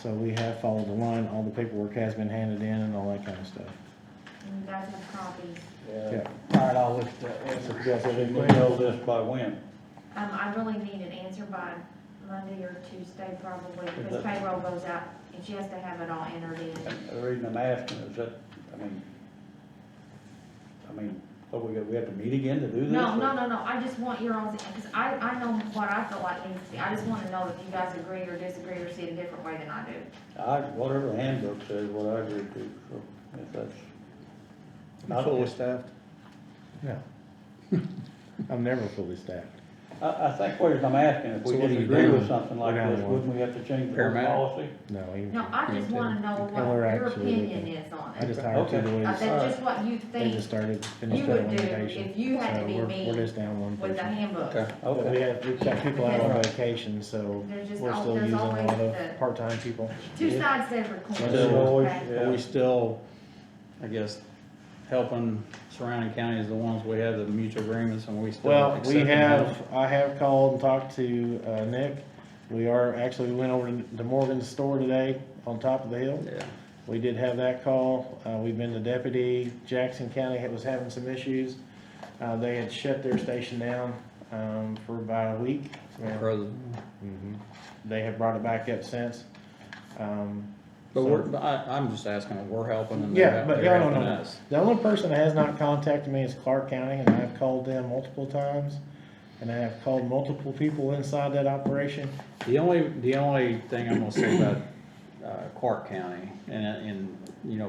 So we have followed the line, all the paperwork has been handed in and all that kind of stuff. And you guys have copies. Yeah. All right, I'll look at that. So if you guys have any We questions? know this by when? I really need an answer by Monday or Tuesday probably, because that- payroll goes out, and she has to have it all entered in. The reason I'm asking is that, what, we have to meet again to do this? No, or- no, I just want your own, because I know what I feel like needs to be, I just want to know if you guys agree or disagree or see it a different way than I do. Whatever the handbook says, what I agree to, so if that's. Not fully staffed? No. I'm never fully staffed. I think what I'm asking, if So we what are you disagree with doing? something like We're down this, one. wouldn't we have to change the whole Paramedic? policy? No, No, I just want to know what And we're your actually opinion looking- is on I just it. hired two Okay. boys. That's just what you They think just started, finished you their would do orientation. if you had to So be we're me just down one with the person. handbook. Okay. But we've got people out on vacation, so There's just, we're still there's using a always lot of the part-time people. two sides to every coin. Still always, okay? Are we still, I guess, helping surrounding counties, the ones we have the mutual agreements, and we still Well, accepting them? I have called and talked to, Nick. We went over to Morgan's store today on top of the hill. Yeah. We did have that call. We've been to deputy. Jackson County was having some issues. They had shut their station down, for about a week. President. Mhm. They have brought it back up since. But So- I'm just asking, we're helping and Yeah, they're but they're no, helping no. us. The only person that has not contacted me is Clark County, and I've called them multiple times. And I have called multiple people inside that operation. The only thing I'm gonna say about, Clark County and,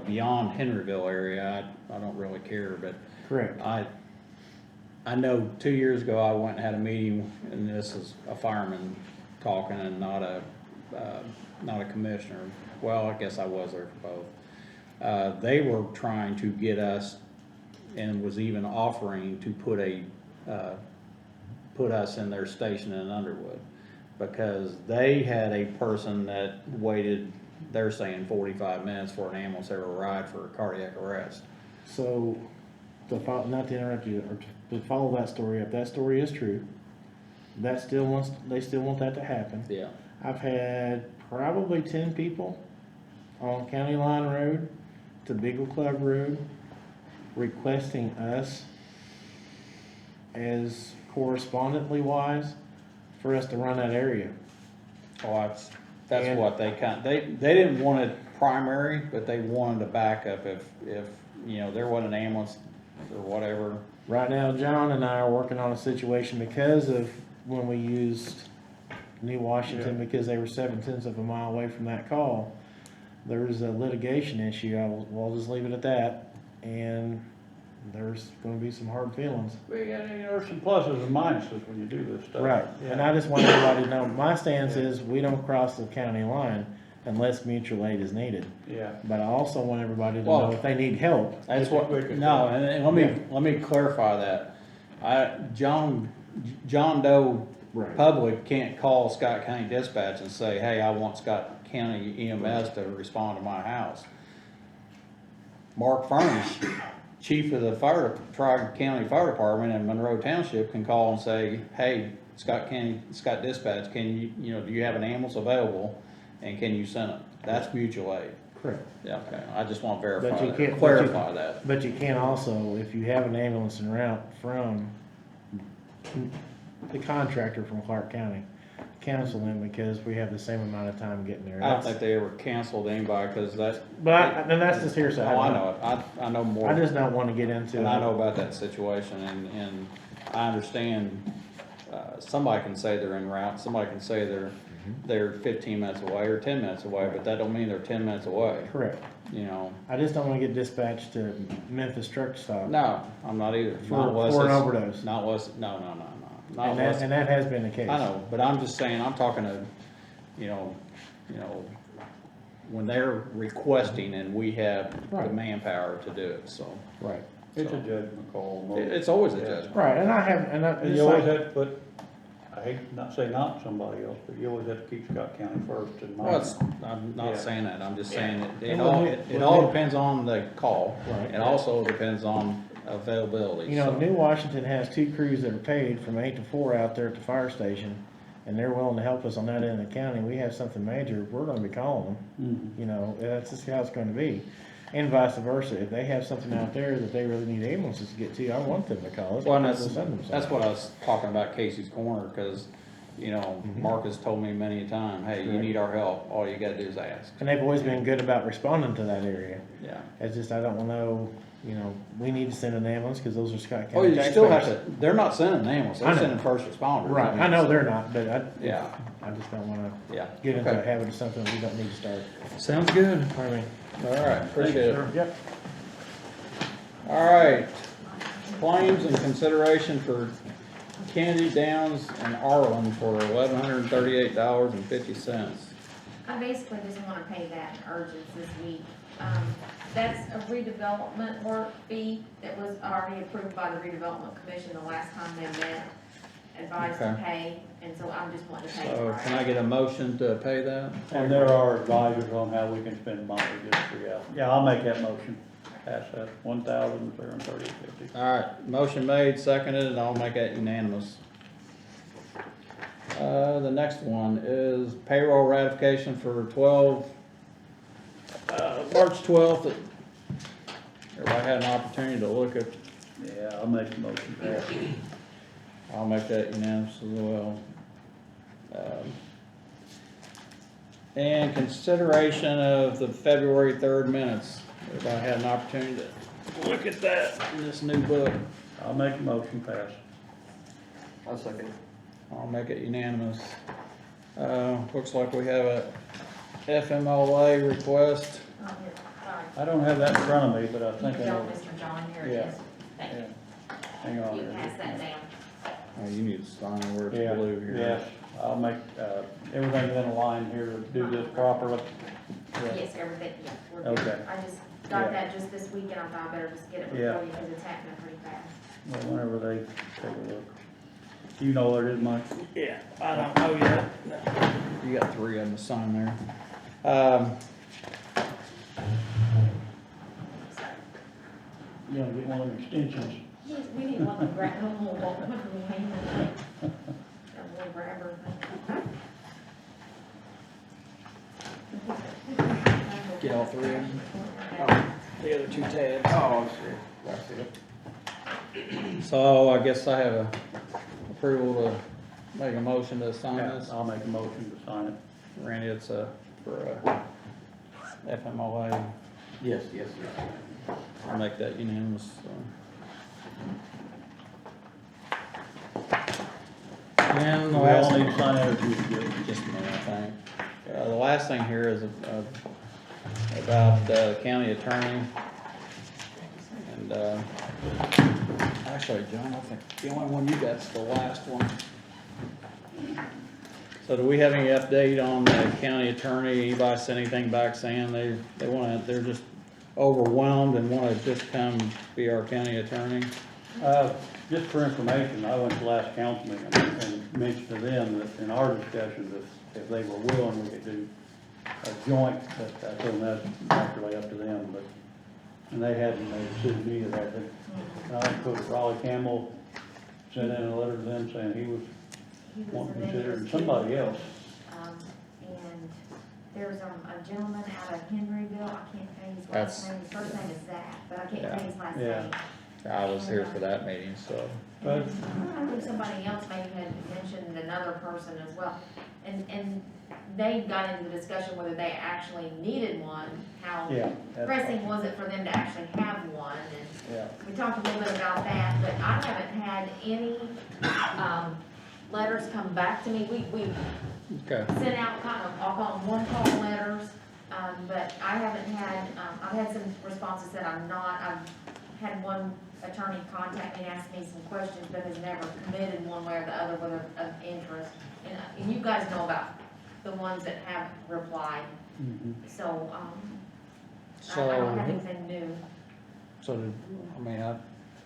beyond Henryville area, I don't really care, but Correct. I know 2 years ago, I went and had a meeting, and this is a fireman talking and not a commissioner. Well, I guess I was there for both. They were trying to get us, and was even offering to put us in their station in Underwood, because they had a person that waited, they're saying 45 minutes for an ambulance to ever arrive for a cardiac arrest. So, not to interrupt you, or to follow that story up, that story is true. They still want that to happen. Yeah. I've had probably 10 people on County Line Road to Beagle Club Road requesting us as correspondently wise for us to run that area. Oh, that's And- what they they didn't want it primary, but they wanted a backup if, there wasn't an ambulance or whatever. Right now, John and I are working on a situation because of when we used New Washington, because they were 7/10 of a mile away from that call. There's a litigation issue, I'll just leave it at that, and there's gonna be some hard feelings. Well, yeah, there's some pluses and minuses when you do this stuff. Right, and I just want everybody to know, my stance is, we don't cross the county line unless mutual aid is needed. Yeah. But I also want everybody to Well, know if they need help. That's what, We could- no, and let me clarify that. John Doe Right. Public can't call Scott County Dispatch and say, hey, I want Scott County EMS to respond to my house. Mark Furnish, chief of the Tri-County Fire Department in Monroe Township, can call and say, hey, Scott Dispatch, do you have an ambulance available, and can you send it? That's mutual aid. Correct. Yeah, okay, I just want to But you verify can't- that, clarify that. But you can also, if you have an ambulance en route from the contractor from Clark County, cancel them because we have the same amount of time getting there. I don't think they ever canceled anybody, because that's, And that's just hearsay. oh, I know it, I know more. I just don't wanna get into it. And I know about that situation, and I understand, somebody can say they're en route, somebody can say they're 15 minutes away or 10 minutes away, but that don't mean they're 10 minutes away, Correct. I just don't wanna get dispatched to Memphis truck stop. No, I'm not either. For Not unless an it's- overdose. Not unless, no. Not And unless- that has been the case. I know, but I'm just saying, I'm talking to, when they're requesting and we have the Right. manpower to do it, so. Right. It's a judgment call. It's always a judgment. Right, and And just you always like, have to put, I hate not say not somebody else, but you always have to keep Scott County first in mind. Well, I'm Yeah. not saying that, I'm just saying it And all, when it we- all depends on the call. Right. It also depends on availability. so. New Washington has 2 crews that are paid from 8 to 4 out there at the fire station, and they're willing to help us on that end of the county. We have something major, we're gonna be calling them. Mhm. That's just how it's gonna be. And vice versa, if they have something out there that they really need ambulances to get to, I want them to call us. Well, and because we'll send them that's something. what I was talking about Casey's Corner, cause, Mark has told me many a time, hey, you Right. need our help, all you gotta do is ask. And they've always been good about responding to that area. Yeah. It's just, I don't know, we need to send an ambulance, cause those are Scott Oh, County you still have taxpayers. to, they're not sending an ambulance, I they're know. sending first responders. Right, I know they're not, but Yeah, I just don't wanna yeah. get into a Okay. habit of something we don't need to start. Sounds good. Pardon me. All right, appreciate it. Yep. All right, claims and consideration for Kennedy, Downs, and Arlen for $1,138.50. I basically just wanna pay that in urgent this week. That's a redevelopment work fee that was already approved by the redevelopment commission the last time they met, advised to Okay. pay, and so I'm just wanting to pay it So right. can I get a motion to pay that? And there are advisors on how we can spend money, just for, yeah, I'll make that motion. Pass that, $1,038.50. All right, motion made, seconded, and I'll make that unanimous. The next one is payroll ratification for March 12th. Everybody had an opportunity to look at, Yeah, I'll make the motion, pass. I'll make that unanimous as well. And consideration of the February 3rd minutes. Everybody had an opportunity to look at that in this new book. I'll make the motion, pass. I'll second. I'll make it unanimous. Looks like we have a FMLA request. Oh, here, sorry. I don't have that in front of me, but I think I You know. don't, Mr. John, here it Yeah. is. Thank you. Yeah. hang on. You here. pass that down. Oh, you need to sign where it's Yeah, blue here. yes, I'll make, everything in a line here to do this properly. Yeah. Yes, everything, yeah, we're good. Okay. I just got Yeah. that just this week, and I thought I better just get it Yeah. before you, because it's happening pretty fast. Well, whenever they take a look. You know what it is, Mike? Yeah, I don't know yet. You got 3 of them to sign there. You gotta get one of them extensions. We need one to grab, no more, one with the hand, that little grabber thing. Get all 3 of them. The other 2 tabs. Oh, I see. So I guess I have a approval to make a motion to sign Yeah, this. I'll make a motion to sign it. Randy, it's for a FMLA. Yes, yes, yes. I'll make that unanimous. And the We last all need to sign it, or do we do it? just a minute, I think. The last thing here is about the county attorney. And, actually, John, I think the only one you got's the last one. So do we have any update on the county attorney? Anybody sent anything back saying they're just overwhelmed and wanna just come be our county attorney? Just for information, I went to the last council meeting and mentioned to them that in our discussions, if they were willing, we could do a joint, but I told them that's naturally up to them, but, and they hadn't made a decision either, I think. I put Raleigh Campbell sent in a letter to them saying he was wanting to consider, and somebody else. And there's a gentleman out of Henryville, I can't tell you his That's- last name, his first name is Zach, but I can't tell you his last Yeah. name. I was here for that meeting, so. And I think somebody else maybe had mentioned another person as well. And they got into the discussion whether they actually needed one, how Yeah. that's pressing was it for them to actually have one, and Yeah. we talked a little bit about that, but I haven't had any, letters come back to me. We Okay. sent out kind of, I'll call them one-call letters, but I haven't had, I've had some responses that I've had one attorney contact me and ask me some questions, but has never committed one way or the other whether of interest. And you guys know about the ones that have replied, Mhm. so, I don't have anything new. So,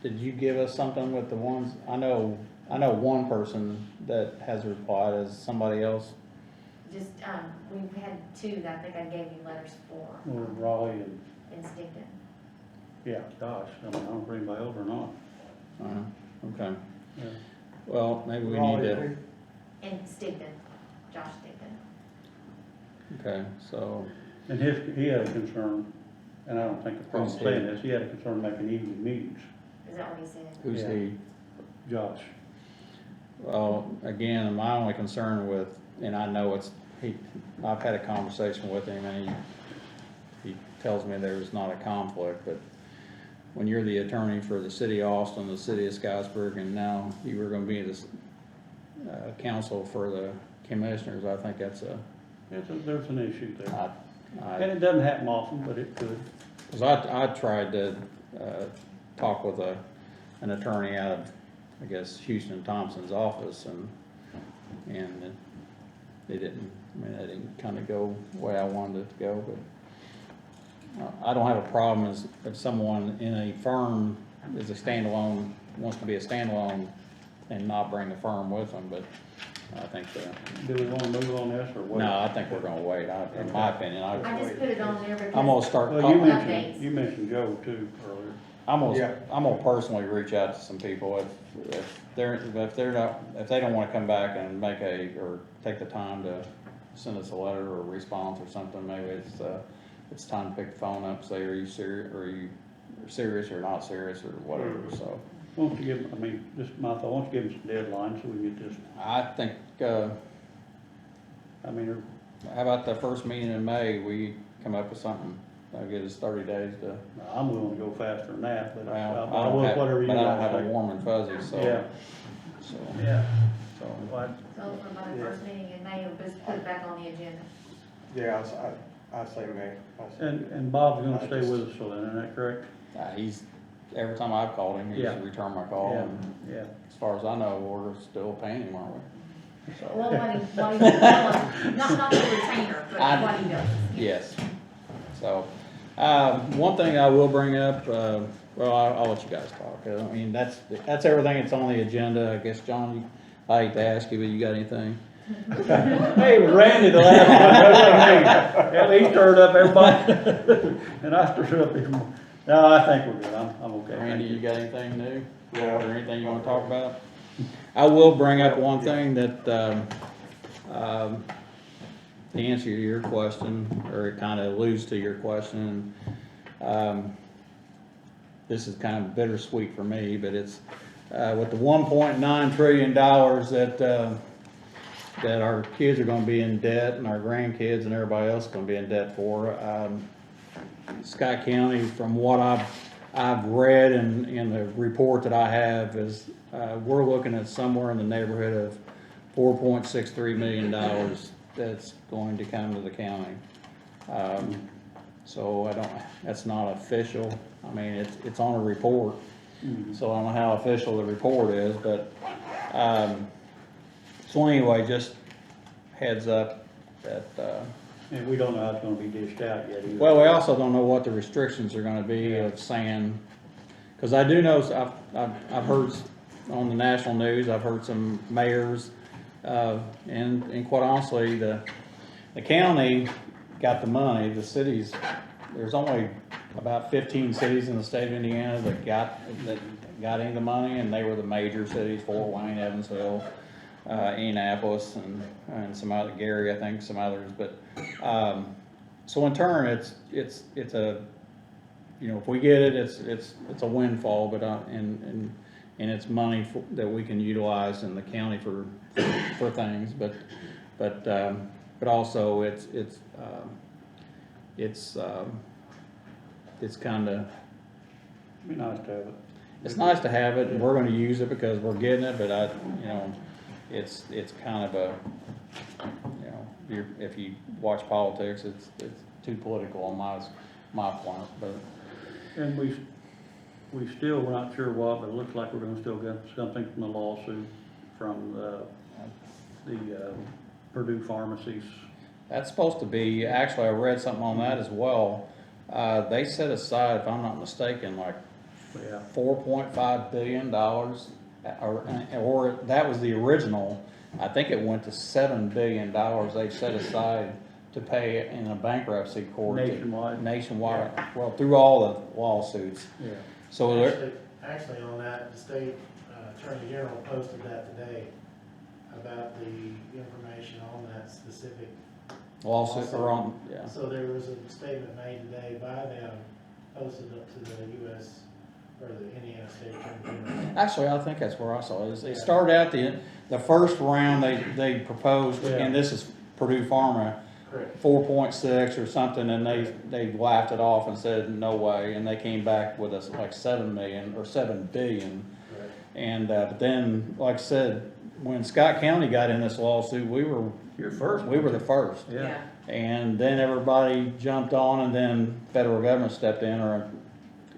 did you give us something with the ones, I know one person that has replied, is somebody else? Just, we've had 2 that I think I gave you letters for, Or Raleigh and, in Stigton. yeah, gosh, I don't know if anybody else or not. Okay. Yeah. Well, maybe we need to, In Stigton, Josh Stigton. okay, so, And he had a concern, and I don't think the problem Who's saying he? this, he had a concern making evening meetings, Is that what he said? who's Yeah. he? Josh. Well, again, my only concern with, and I know I've had a conversation with him, and he tells me there's not a conflict, but when you're the attorney for the city of Austin, the city of Scottsburg, and now you were gonna be this, counsel for the commissioners, I think that's There's an issue there. And I, it doesn't happen often, but it could. cause I tried to, talk with an attorney out of, I guess, Houston Thompson's office, and they didn't, that didn't kinda go the way I wanted it to go, but I don't have a problem if someone in a firm is a standalone, wants to be a standalone and not bring the firm with them, but I think Do we want to move on this, or what? no, I think we're gonna wait, in my opinion, I just put it on there because. I'm gonna start Well, calling. Updates. you mentioned Joe too earlier. I'm Yeah. gonna personally reach out to some people if they don't wanna come back and or take the time to send us a letter or a response or something, maybe it's time to pick the phone up, say, are you serious or not serious or whatever, so. Why don't you give, just my thought, why don't you give them some deadlines so we can get this, I think, how about the first meeting in May, we come up with something, that'll give us 30 days to. I'm willing to go faster than that, but Well, I will, whatever you but I don't guys have a think. warm and fuzzy, so. Yeah. So, Yeah. so, What? So for my first meeting in May, we'll just put it back on the agenda. Yeah, I say May. I say- And Bob's gonna stay with us till then, isn't that correct? he's every time I've called him, he's Yeah. returned my call, Yeah, and yeah. as far as I know, we're still paying him, aren't we? Well, what he does, not the retainer, but what he does. Yes. So, one thing I will bring up, well, I'll let you guys talk. I mean, that's everything that's on the agenda. I guess, John, I hate to ask you, but you got anything? Hey, it was Randy the last one. Hell, he stirred up everybody, and I stirred up him. No, I think we're good. I'm okay. Randy, Thank you got anything new? No. Or anything you wanna talk about? I will bring up one thing that, to answer your question, or it kinda alludes to your question. This is kind of bittersweet for me, but it's, with the $1.9 trillion that our kids are gonna be in debt, and our grandkids and everybody else is gonna be in debt for, Scott County, from what I've read in the report that I have, is, we're looking at somewhere in the neighborhood of $4.63 million that's going to come to the county. So that's not official. I mean, it's on a report, so I don't know how official the report is, but, so anyway, just heads up that, And we don't know how it's gonna be dished out yet either. well, we also don't know what the restrictions are gonna be of saying, cause I do know, I've heard on the national news, I've heard some mayors, and quite honestly, the county got the money, the cities, there's only about 15 cities in the state of Indiana that got any of the money, and they were the major cities: Fort Wayne, Evansville, Indianapolis, and some other, Gary, I think, some others. But so in turn, it's a, you know, if we get it, it's a windfall, but and it's money that we can utilize in the county for things, but also it's kind of, Be nice to have it. it's nice to have it, and we're gonna use it because we're getting it, but it's kind of a, you know, if you watch politics, it's too political on my point, but. And we still, we're not sure what, but it looks like we're gonna still get something from the lawsuit from the Purdue pharmacies. That's supposed to be, actually, I read something on that as well. They set aside, if I'm not mistaken, like Yeah. $4.5 billion, or that was the original. I think it went to $7 billion they set aside to pay in a bankruptcy court. Nationwide. Nationwide, well, through all the lawsuits. Yeah. So there, Actually, on that, the state attorney general posted that today about the information on that specific. lawsuit, or on, yeah. So there was a statement made today by them, posted up to the U.S. or the Indiana State Attorney General. Actually, I think that's where I saw it. They started out the first round, they proposed, and this is Purdue Pharma, Correct. 4.6 or something, and they laughed it off and said, no way, and they came back with us like 7 million or 7 billion. Correct. And, but then, like I said, when Scott County got in this lawsuit, we were the first. Yeah. And then everybody jumped on, and then federal government stepped in, or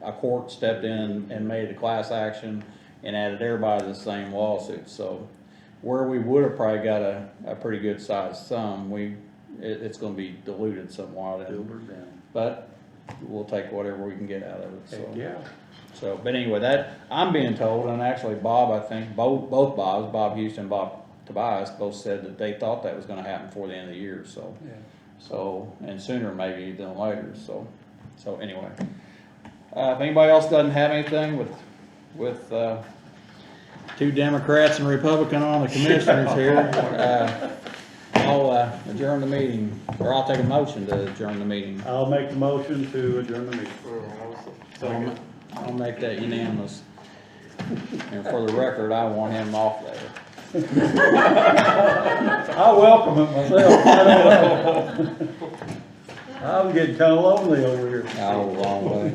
a court stepped in and made a class action and added everybody to the same lawsuit. So where we would have probably got a pretty good sized sum, it's gonna be diluted somewhat. But we'll take whatever we can get out of it, so. Yeah. So, but anyway, that, I'm being told, and actually Bob, I think, both Bobs, Bob Houston, Bob Tobias, both said that they thought that was gonna happen before the end of the year, so. Yeah. So, and sooner maybe than later, so anyway. If anybody else doesn't have anything with two Democrats and Republican on the commissioners here, I'll adjourn the meeting, or I'll take a motion to adjourn the meeting. I'll make the motion to adjourn the meeting. I'll make that unanimous. And for the record, I want him off there. I welcome it myself. I'm getting kinda lonely over here. Oh, long way.